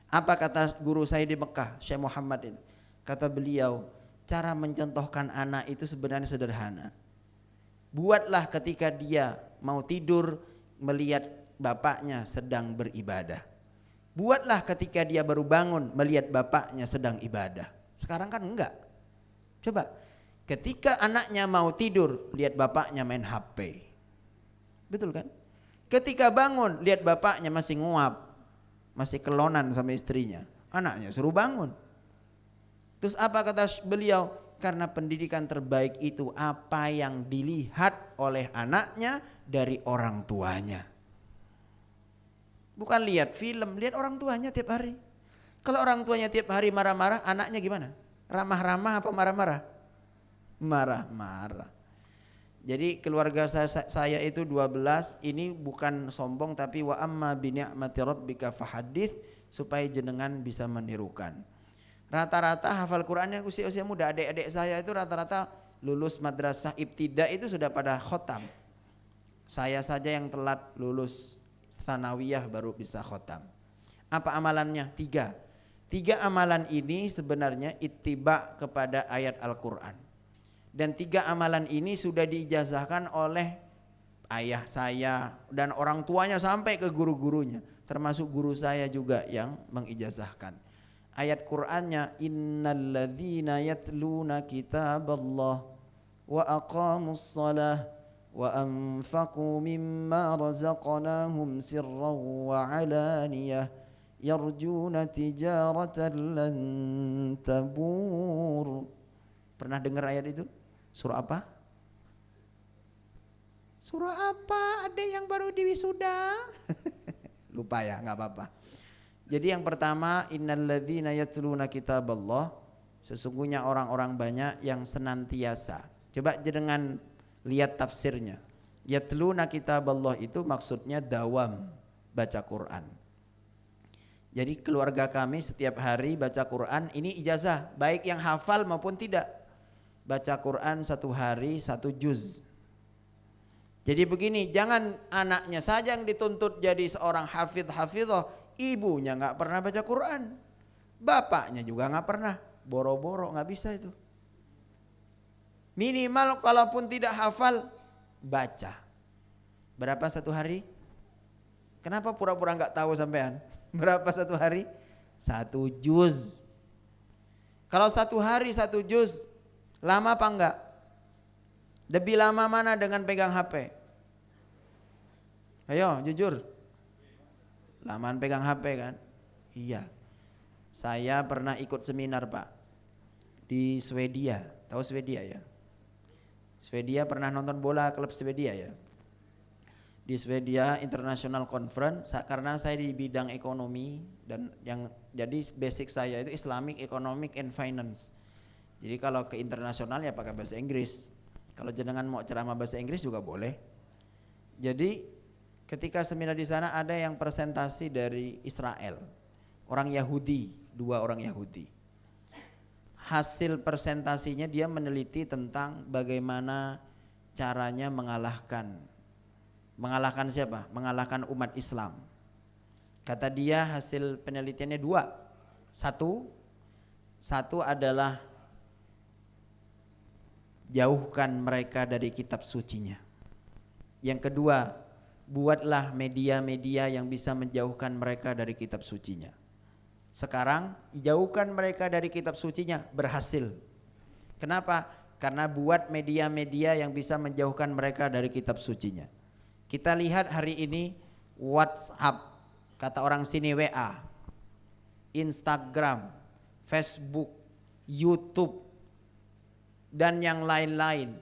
Apa kata guru saya di Mekah, Syekh Muhammad itu? Kata beliau, cara mencontohkan anak itu sebenarnya sederhana. Buatlah ketika dia mau tidur melihat bapaknya sedang beribadah. Buatlah ketika dia baru bangun melihat bapaknya sedang ibadah. Sekarang kan enggak. Coba, ketika anaknya mau tidur lihat bapaknya main HP. Betul kan? Ketika bangun lihat bapaknya masih nguap, masih kelonan sama istrinya, anaknya suruh bangun. Terus apa kata beliau? Karena pendidikan terbaik itu apa yang dilihat oleh anaknya dari orang tuanya. Bukan lihat film, lihat orang tuanya tiap hari. Kalau orang tuanya tiap hari marah-marah, anaknya gimana? Ramah-ramah apa marah-marah? Marah-marah. Jadi keluarga saya itu 12, ini bukan sombong tapi wa amma bi ni'mati rabbika fahadits, supaya jenengan bisa menirukan. Rata-rata hafal Quran yang usia-usia muda, adik-adik saya itu rata-rata lulus madrasah ibtida itu sudah pada khotam. Saya saja yang telat lulus tsanawiyah baru bisa khotam. Apa amalannya? 3 amalan ini sebenarnya ittiba kepada ayat Al-Quran. Dan 3 amalan ini sudah diijazahkan oleh ayah saya dan orang tuanya sampai ke guru-gurunya. Termasuk guru saya juga yang mengijazahkan. Ayat Qur'annya, innalladzina yatluna kitaballah wa aqamus salah wa anfaqu mimma razaqnahum sirran wa alaniyah yarjuna tijaratan lan tabur. Pernah dengar ayat itu? Surah apa? Surah apa? Ada yang baru diwisuda? Lupa ya, nggak apa-apa. Jadi yang pertama, innalladzina yatluna kitaballah, sesungguhnya orang-orang banyak yang senantiasa. Coba jenengan lihat tafsirnya. Yatluna kitaballah itu maksudnya dawam baca Quran. Jadi keluarga kami setiap hari baca Quran, ini ijazah, baik yang hafal maupun tidak. Baca Quran 1 hari 1 juz. Jadi begini, jangan anaknya saja yang dituntut jadi seorang hafidh-hafidhah, ibunya nggak pernah baca Quran, bapaknya juga nggak pernah, boro-boro nggak bisa itu. Minimal kalaupun tidak hafal, baca. Berapa 1 hari? Kenapa pura-pura nggak tahu sampean? Berapa 1 hari? 1 juz. Kalau 1 hari 1 juz, lama apa enggak? Lebih lama mana dengan pegang HP? Ayo jujur. Lamaan pegang HP kan? Iya. Saya pernah ikut seminar Pak di Swedia. Tahu Swedia ya? Swedia, pernah nonton bola klub Swedia ya? Di Swedia International Conference, karena saya di bidang ekonomi dan yang jadi basic saya itu Islamic Economic and Finance. Jadi kalau ke internasional ya pakai bahasa Inggris. Kalau jenengan mau ceramah bahasa Inggris juga boleh. Jadi ketika seminar di sana ada yang presentasi dari Israel, orang Yahudi, 2 orang Yahudi. Hasil presentasinya dia meneliti tentang bagaimana caranya mengalahkan siapa? Mengalahkan umat Islam. Kata dia hasil penelitiannya 2. Satu adalah jauhkan mereka dari kitab sucinya. Yang kedua, buatlah media-media yang bisa menjauhkan mereka dari kitab sucinya. Sekarang jauhkan mereka dari kitab sucinya, berhasil. Kenapa? Karena buat media-media yang bisa menjauhkan mereka dari kitab sucinya. Kita lihat hari ini WhatsApp, kata orang sini WA, Instagram, Facebook, YouTube, dan yang lain-lain,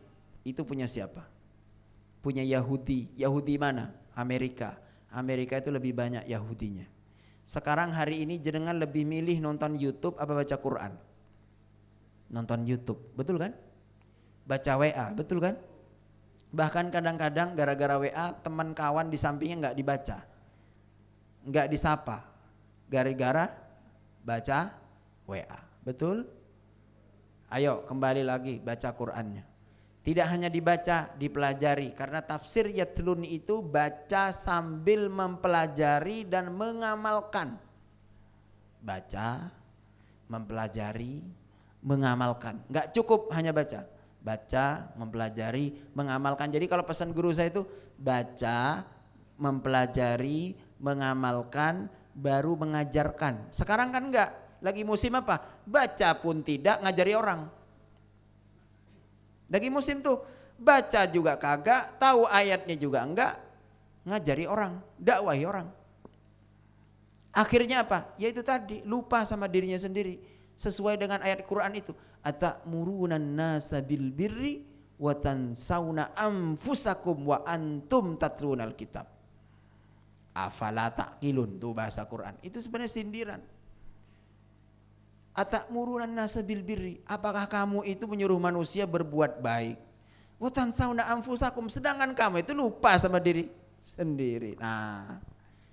itu punya siapa? Punya Yahudi. Yahudi mana? Amerika. Amerika itu lebih banyak Yahudinya. Sekarang hari ini jenengan lebih milih nonton YouTube apa baca Quran? Nonton YouTube, betul kan? Baca WA, betul kan? Bahkan kadang-kadang gara-gara WA teman kawan di sampingnya nggak dibaca, nggak disapa, gara-gara baca WA, betul? Ayo kembali lagi baca Qurannya. Tidak hanya dibaca, dipelajari. Karena tafsir yatlun itu baca sambil mempelajari dan mengamalkan. Baca, mempelajari, mengamalkan. Enggak cukup hanya baca. Baca, mempelajari, mengamalkan. Jadi kalau pesan guru saya itu baca, mempelajari, mengamalkan, baru mengajarkan. Sekarang kan enggak. Lagi musim apa? Baca pun tidak, ngajari orang. Lagi musim tuh baca juga kagak, tahu ayatnya juga enggak, ngajari orang, dakwahi orang. Akhirnya apa? Ya itu tadi, lupa sama dirinya sendiri. Sesuai dengan ayat Quran itu, atamuruna nasa bil birri wa tansawna anfusakum wa antum tatlunal kitab. Afala taqilun, tuh bahasa Quran. Itu sebenarnya sindiran. Atamuruna nasa bil birri, apakah kamu itu menyuruh manusia berbuat baik? Wa tansawna anfusakum, sedangkan kamu itu lupa sama diri sendiri. Nah,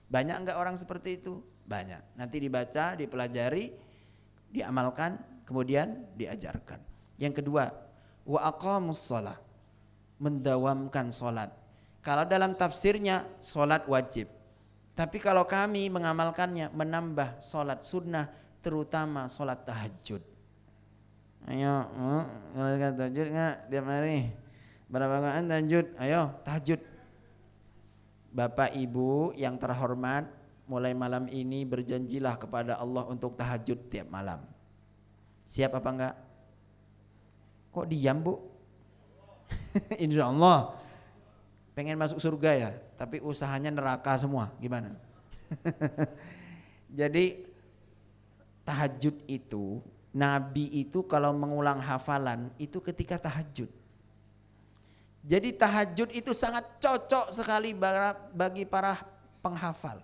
banyak enggak orang seperti itu? Banyak. Nanti dibaca, dipelajari, diamalkan, kemudian diajarkan. Yang kedua, wa aqamus shalah, mendawamkan salat. Kalau dalam tafsirnya salat wajib. Tapi kalau kami mengamalkannya, menambah salat sunnah, terutama sholat tahajud. Ayo, sholat tahajud nggak tiap hari? Berapa rakaat tahajud? Ayo tahajud. Bapak Ibu yang terhormat, mulai malam ini berjanjilah kepada Allah untuk tahajud tiap malam. Siap apa enggak? Kok diam Bu? Insya Allah. Pengen masuk surga ya, tapi usahanya neraka semua. Gimana? Jadi tahajud itu, Nabi itu kalau mengulang hafalan itu ketika tahajud. Jadi tahajud itu sangat cocok sekali bagi para penghafal.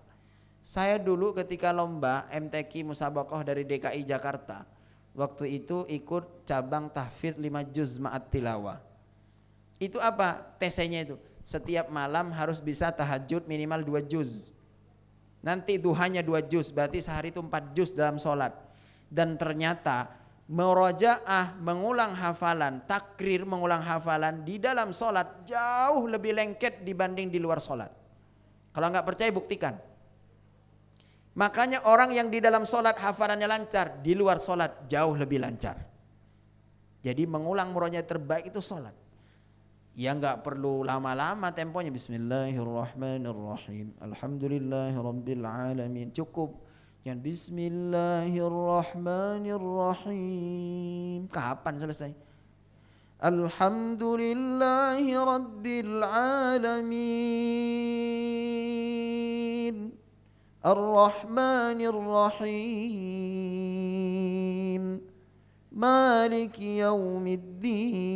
Saya dulu ketika lomba MTQ Musabaqah dari DKI Jakarta, waktu itu ikut cabang tahfidz 5 juz ma'at tilawah. Itu apa? TC-nya itu. Setiap malam harus bisa tahajud minimal 2 juz. Nanti duhanya 2 juz, berarti sehari itu 4 juz dalam sholat. Dan ternyata murajaah, mengulang hafalan, takrir mengulang hafalan di dalam sholat jauh lebih lengket dibanding di luar sholat. Kalau nggak percaya buktikan. Makanya orang yang di dalam sholat hafalannya lancar, di luar sholat jauh lebih lancar. Jadi mengulang murajaah terbaik itu sholat. Ya nggak perlu lama-lama temponya. Bismillahirrahmanirrahim, alhamdulillahirabbil alamin, cukup. Yang Bismillahirrahmanirrahim, kapan selesai? Alhamdulillahirabbil alamin, arrahmanirrahim, maliki yaumiddin.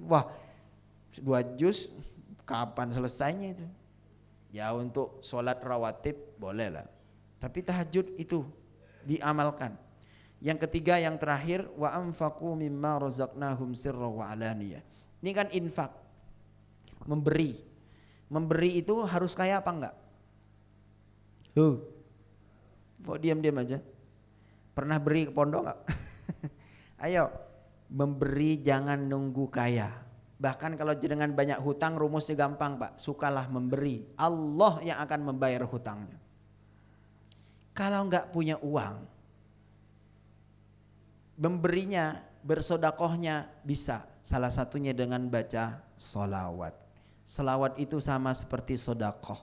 Wah, 2 juz kapan selesainya itu? Ya untuk sholat rawatib boleh lah. Tapi tahajud itu diamalkan. Yang ketiga, yang terakhir, wa anfaqu mimma razaqnahum sirra wa alaniyah. Ini kan infak, memberi. Memberi itu harus kaya apa enggak? Kok diam-diam aja? Pernah beri ke pondok enggak? Ayo, memberi jangan nunggu kaya. Bahkan kalau jenengan banyak hutang, rumusnya gampang Pak, sukalah memberi, Allah yang akan membayar hutangnya. Kalau enggak punya uang, memberinya, bersodakohnya bisa. Salah satunya dengan baca sholawat. Sholawat itu sama seperti sodakoh.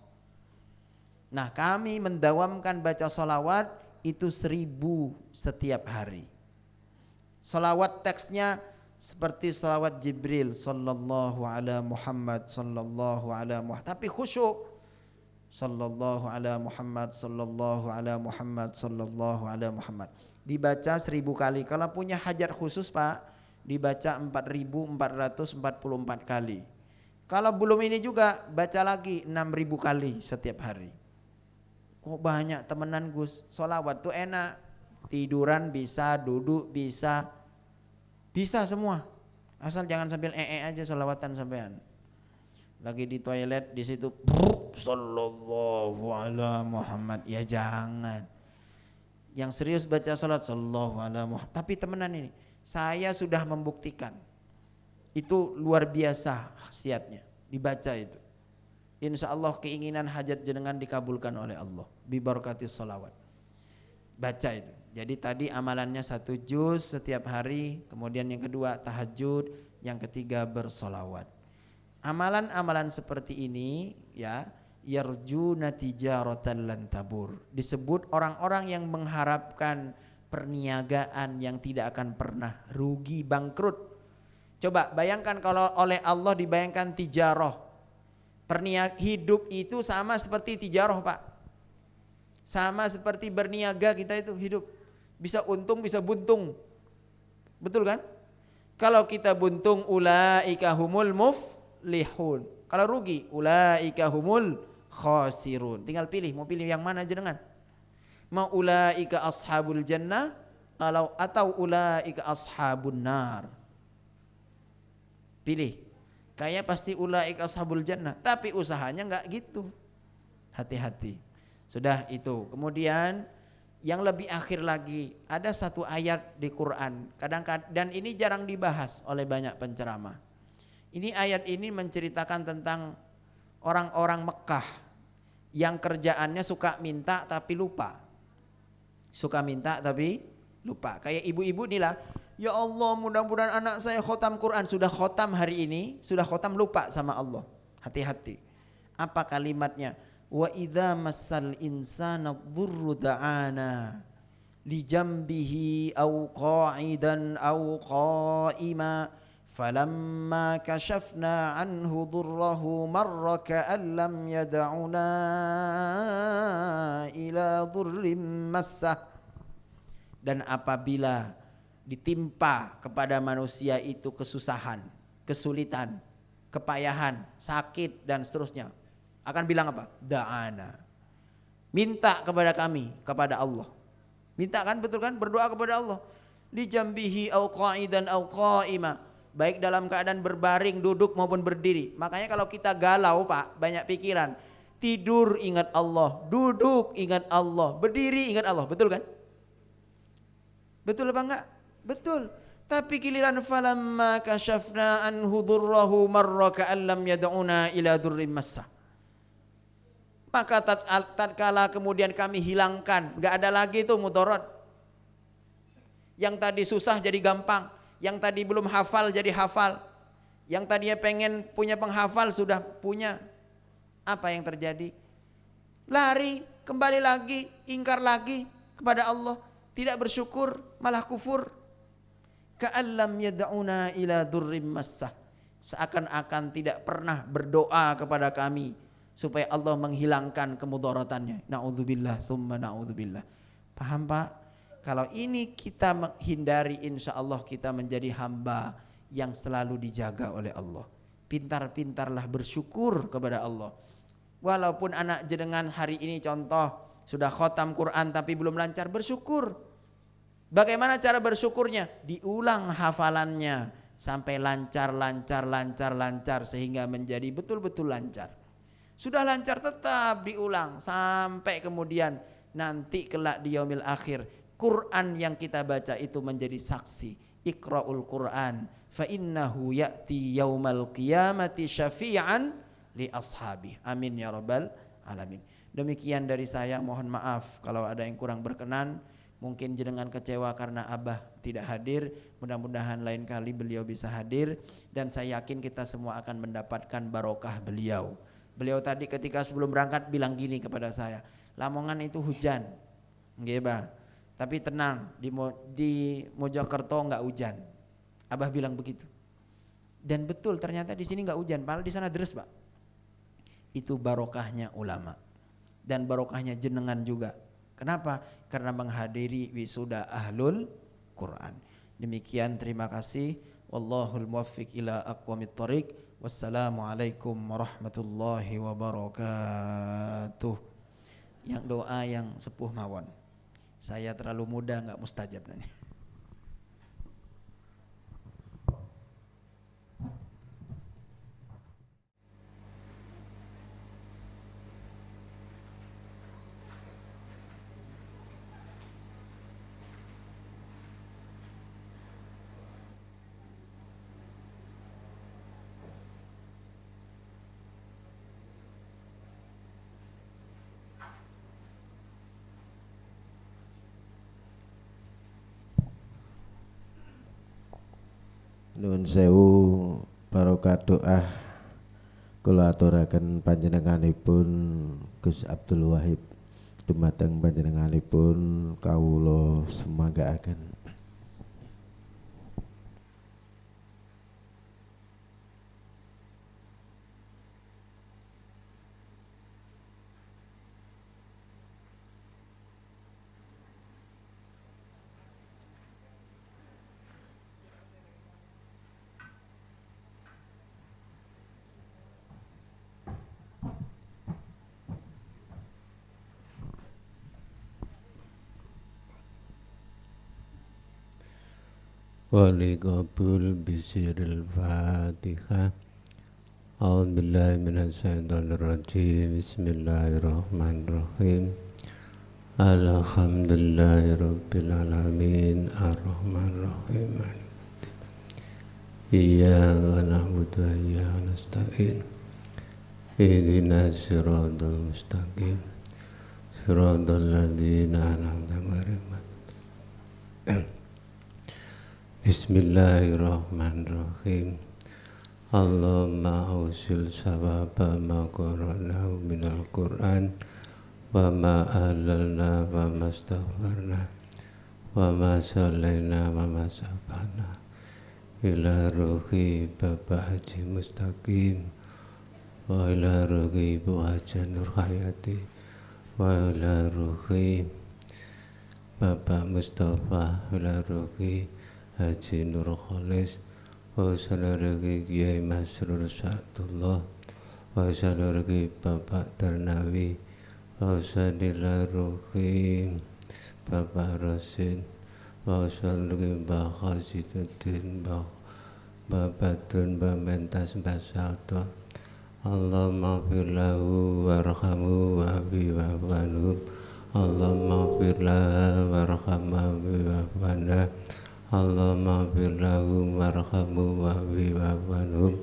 Nah, kami mendawamkan baca sholawat itu 1000 setiap hari. Sholawat teksnya seperti salawat Jibril sallallahu ala Muhammad sallallahu ala Muhammad, tapi khusyuk. Sallallahu ala Muhammad sallallahu ala Muhammad sallallahu ala Muhammad. Dibaca 1000 kali. Kalau punya hajat khusus Pak, dibaca 4444 kali. Kalau belum ini juga baca lagi 6000 kali setiap hari. Kok banyak temenan Gus, sholawat tuh enak, tiduran bisa, duduk bisa, bisa semua, asal jangan sambil aja sholawatan sampean. Lagi di toilet di situ, sallallahu ala Muhammad, ya jangan. Yang serius baca sholat sallallahu ala Muhammad. Tapi temenan ini, saya sudah membuktikan itu luar biasa khasiatnya dibaca itu. Insya Allah keinginan hajat jenengan dikabulkan oleh Allah bibarakati sholawat. Baca itu. Jadi tadi amalannya 1 juz setiap hari, kemudian yang kedua tahajud, yang ketiga bersolawat. Amalan-amalan seperti ini ya, yarjuna tijaratan lan tabur, disebut orang-orang yang mengharapkan perniagaan yang tidak akan pernah rugi, bangkrut. Coba bayangkan kalau oleh Allah dibayangkan tijarah, hidup itu sama seperti tijarah Pak, sama seperti berniaga. Kita itu hidup bisa untung bisa buntung, betul kan? Kalau kita buntung ulaika humul muflihun, kalau rugi ulaika humul khasirun. Tinggal pilih, mau pilih yang mana jenengan, mau ulaika ashabul jannah atau ulaika ashabun nar. Pilih. Kayaknya pasti ulaika ashabul jannah, tapi usahanya enggak gitu. Hati-hati. Sudah itu. Kemudian yang lebih akhir lagi, ada satu ayat di Quran, kadang-kadang, dan ini jarang dibahas oleh banyak penceramah. Ini ayat ini menceritakan tentang orang-orang Mekah yang kerjaannya suka minta tapi lupa. Suka minta tapi lupa. Kayak ibu-ibu inilah, ya Allah mudah-mudahan anak saya khotam Quran. Sudah khotam hari ini, sudah khotam lupa sama Allah. Hati-hati. Apa kalimatnya? Wa idza massal insana dhurru da'ana li jambihi aw qa'idan aw qa'ima falamma kashafna anhu dhurrahu marra ka'an lam yad'una ila dhurrim massah. Dan apabila ditimpa kepada manusia itu kesusahan, kesulitan, kepayahan, sakit dan seterusnya, akan bilang apa? Da'ana. Minta kepada kami, kepada Allah. Minta kan, betul kan? Berdoa kepada Allah. Li jambihi au qa'idan au qa'ima, baik dalam keadaan berbaring, duduk maupun berdiri. Makanya kalau kita galau Pak, banyak pikiran, tidur ingat Allah, duduk ingat Allah, berdiri ingat Allah, betul kan? Betul apa enggak? Betul. Tapi giliran falamma kashafna anhu dhurrahu marra ka'an lam yad'una ila dhurrim massah. Maka tatkala kemudian kami hilangkan, enggak ada lagi itu mudarat. Yang tadi susah jadi gampang, yang tadi belum hafal jadi hafal, yang tadinya pengen punya penghafal sudah punya. Apa yang terjadi? Lari, kembali lagi, ingkar lagi kepada Allah, tidak bersyukur, malah kufur. Ka'allam yad'una ila dhurrim massah, seakan-akan tidak pernah berdoa kepada kami supaya Allah menghilangkan kemudaratannya. Na'udzubillah tsumma na'udzubillah. Paham Pak? Kalau ini kita menghindari, insya Allah kita menjadi hamba yang selalu dijaga oleh Allah. Pintar-pintarlah bersyukur kepada Allah. Walaupun anak jenengan hari ini contoh sudah khotam Quran tapi belum lancar, bersyukur. Bagaimana cara bersyukurnya? Diulang hafalannya sampai lancar sehingga menjadi betul-betul lancar. Sudah lancar tetap diulang sampai kemudian nanti kelak di yaumil akhir Quran yang kita baca itu menjadi saksi. Iqra'ul Quran fa innahu ya'ti yaumal qiyamati syafi'an li ashabi. Amin ya rabbal alamin. Demikian dari saya, mohon maaf kalau ada yang kurang berkenan. Mungkin jenengan kecewa karena Abah tidak hadir. Mudah-mudahan lain kali beliau bisa hadir, dan saya yakin kita semua akan mendapatkan barokah beliau. Beliau tadi ketika sebelum berangkat bilang gini kepada saya, Lamongan itu hujan, nggih Bah, tapi tenang, di Mojokerto enggak hujan. Abah bilang begitu. Dan betul, ternyata di sini enggak hujan, padahal di sana deres Pak. Itu barokahnya ulama dan barokahnya jenengan juga. Kenapa? Karena menghadiri wisuda ahlul Quran. Demikian, terima kasih. Wallahul muwaffiq ila aqwamit thoriq. Wassalamualaikum warahmatullahi wabarakatuh. yang doa yang sepuh mawon. Saya terlalu muda nggak mustajab nanya. Nuwun sewu barokah doa kula aturaken panjenenganipun Gus Abdul Wahid dumateng panjenenganipun kawula semanggaaken. Walikabul bisiril fatihah. A'udzubillahi minasyaitonirrajim. Bismillahirrahmanirrahim. Alhamdulillahi rabbil alamin. Ar-Rahmanir-Rahim. Iyyaka na'budu wa iyyaka nasta'in. Ihdinas siratal mustaqim. Siratal ladzina an'amta 'alaihim. Bismillahirrahmanirrahim. Allahumma ausil sawaba ma qara'nahu minal Qur'an wa ma ahlalna wa ma astaghfarna wa ma sallaina wa ma sabana ila ruhi Bapak Haji Mustaqim wa ila ruhi Bu Haji Nur Hayati wa ila ruhi Bapak Mustafa wa ila ruhi Haji Nur Khalis wa saudari Kiai Masrur Sa'dullah wa saudari Bapak Tarnawi wa saudari Bapak Rasid wa saudari Mbah Khaziduddin Mbah Badrun Mbah Mentas Mbah Salto. Allahumma fir lahu warhamhu wa'afi wa'afanhu. Allahumma fir lahu warhamhu wa'afanhu. Allahumma fir lahum warhamhum wa'afi wa'afanhum.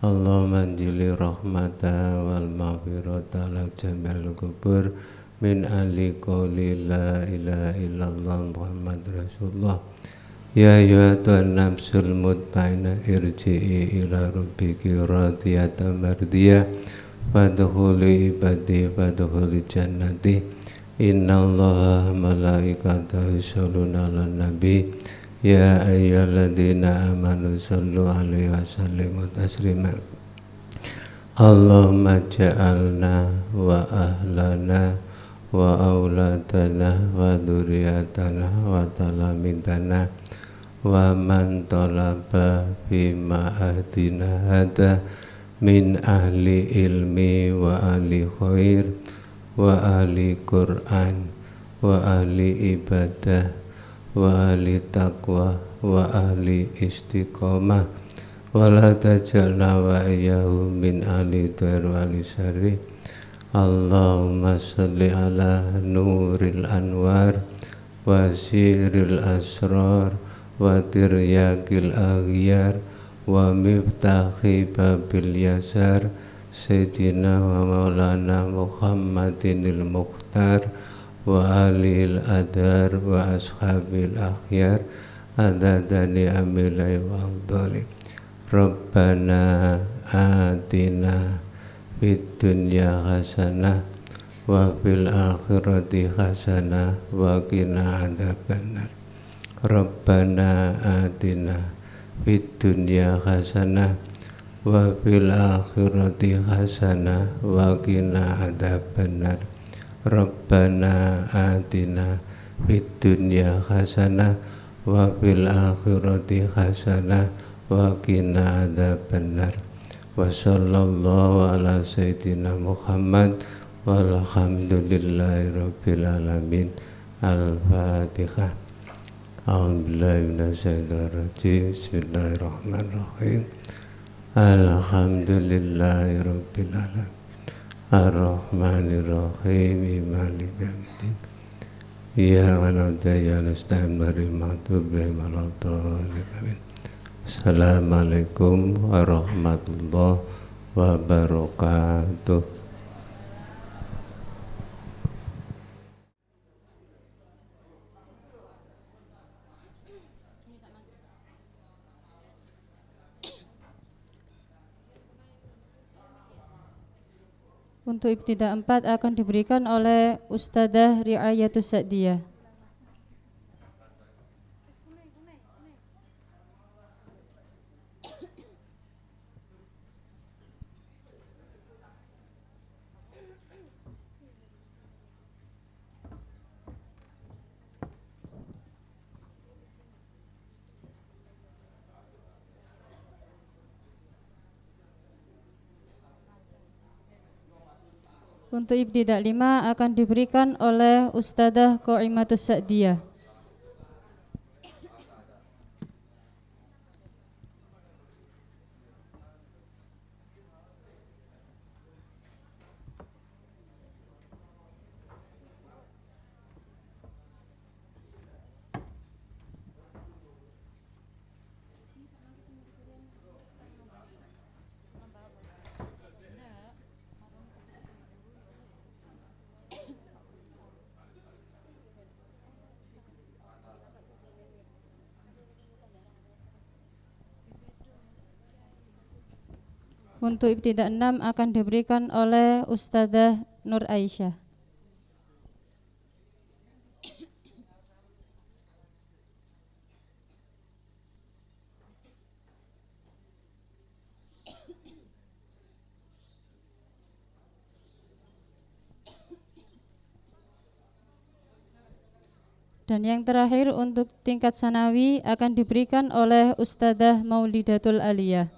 Allahumma anjili rahmata wal maghfirata ala jamil kubur min ahli qawli la ilaha illallah Muhammad Rasulullah. Ya ayyuhatan nafsul mutmainnah irji'i ila rabbiki radiyatan mardiyah fadkhuli ibadi fadkhuli jannati. Innallaha malaikatahu yusholluna 'alan nabi. Ya ayyuhalladzina amanu shallu 'alaihi wa sallimu taslima. Allahumma ja'alna wa ahlana wa auladana wa dzurriyyatana wa talamidana wa man talaba fi ma'adina hada min ahli ilmi wa ahli khair wa ahli Qur'an wa ahli ibadah wa ahli taqwa wa ahli istiqomah wa la tajalna wa iyyahu min ahli dhair wa ahli syarri. Allahumma salli ala nuril anwar wa siril asrar wa tiryakil aghyar wa miftahi babil yasar Sayyidina wa maulana Muhammadinil Mukhtar wa alil adar wa ashabil akhyar adadani amilai wa aldali. Rabbana atina fid dunya hasanah wa fil akhirati hasanah wa qina adzabannar. Rabbana atina fid dunya hasanah wa fil akhirati hasanah wa qina adzabannar. Rabbana atina fid dunya hasanah wa fil akhirati hasanah wa qina adzabannar. Wa sallallahu ala sayyidina Muhammad walhamdulillahi rabbil alamin. Al-Fatihah. A'udzubillahi minasyaitonir rajim. Bismillahirrahmanirrahim. Alhamdulillahi rabbil alamin. Ar-Rahmanir-Rahim. Maliki yaumiddin. Iyyaka na'budu wa iyyaka nasta'in. Ihdinas siratal mustaqim. Assalamualaikum warahmatullahi wabarakatuh. Untuk ibtidah 4 akan diberikan oleh Ustadzah Riayatus Sa'diyah. Untuk ibtidah 5 akan diberikan oleh Ustadzah Qaimatus Sa'diyah. Untuk ibtidah 6 akan diberikan oleh Ustadzah Nur Aisyah. Dan yang terakhir untuk tingkat sanawi akan diberikan oleh Ustadzah Maulidatul Aliyah.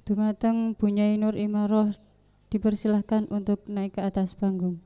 Dumateng Bunyai Nur Imaroh dipersilahkan untuk naik ke atas panggung.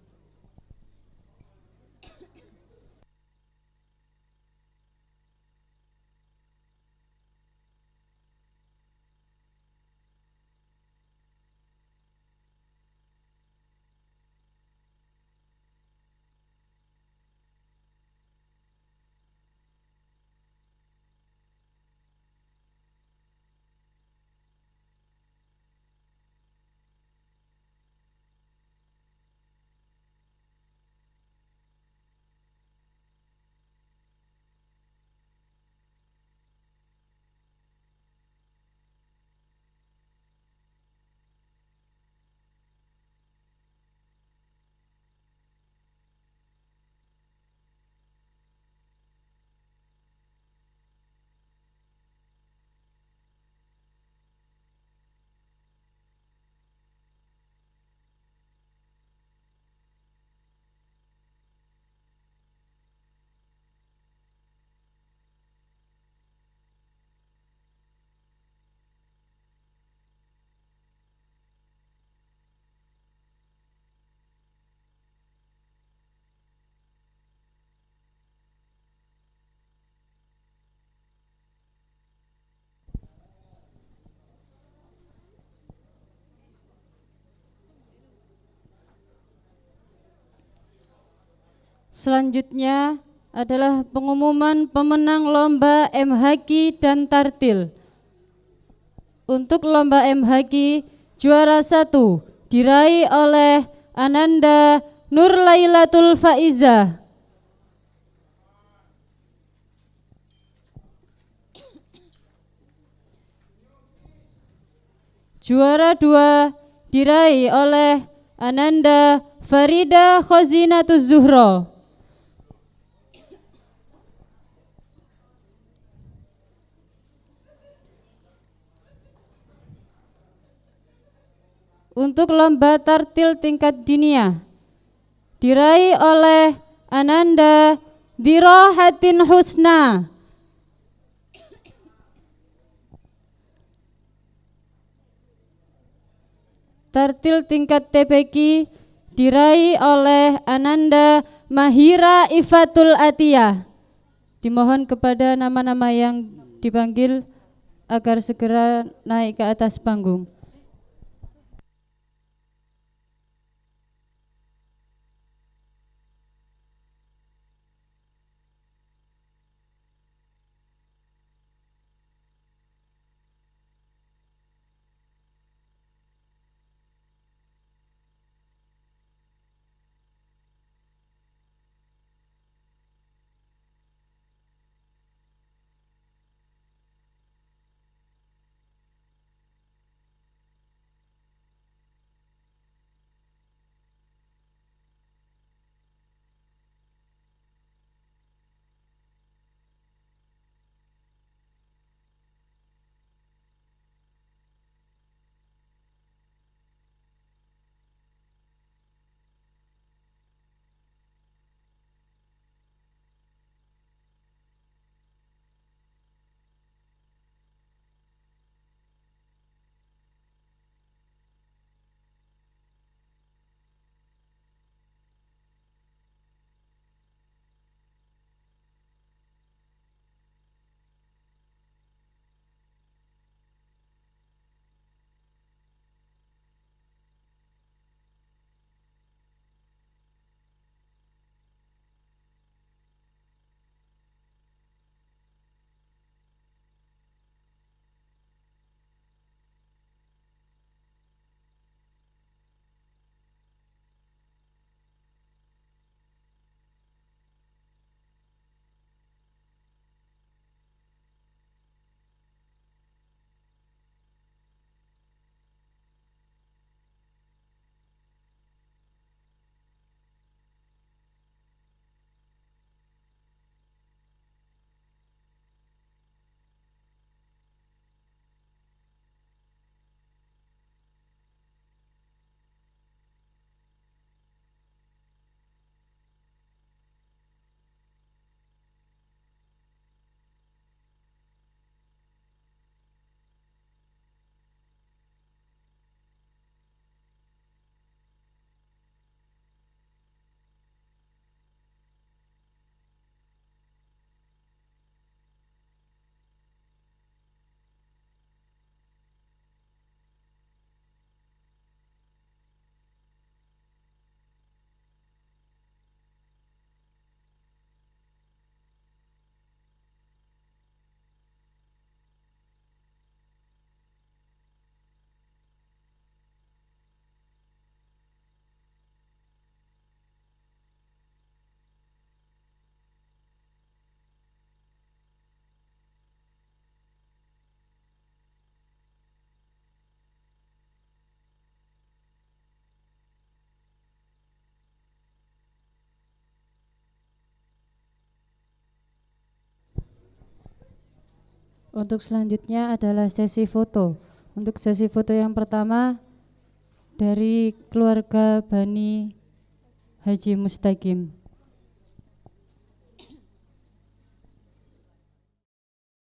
Selanjutnya adalah pengumuman pemenang lomba MHQ dan Tartil. Untuk lomba MHQ juara 1 diraih oleh Ananda Nur Lailatul Faizah. Juara 2 diraih oleh Ananda Farida Khozinatuz Zuhro. Untuk lomba tartil tingkat dunia diraih oleh Ananda Dirohatin Husna. Tartil tingkat TPQ diraih oleh Ananda Mahira Ifatul Atiyah. Dimohon kepada nama-nama yang dipanggil agar segera naik ke atas panggung. Untuk selanjutnya adalah sesi foto. Untuk sesi foto yang pertama dari keluarga Bani Haji Mustaqim.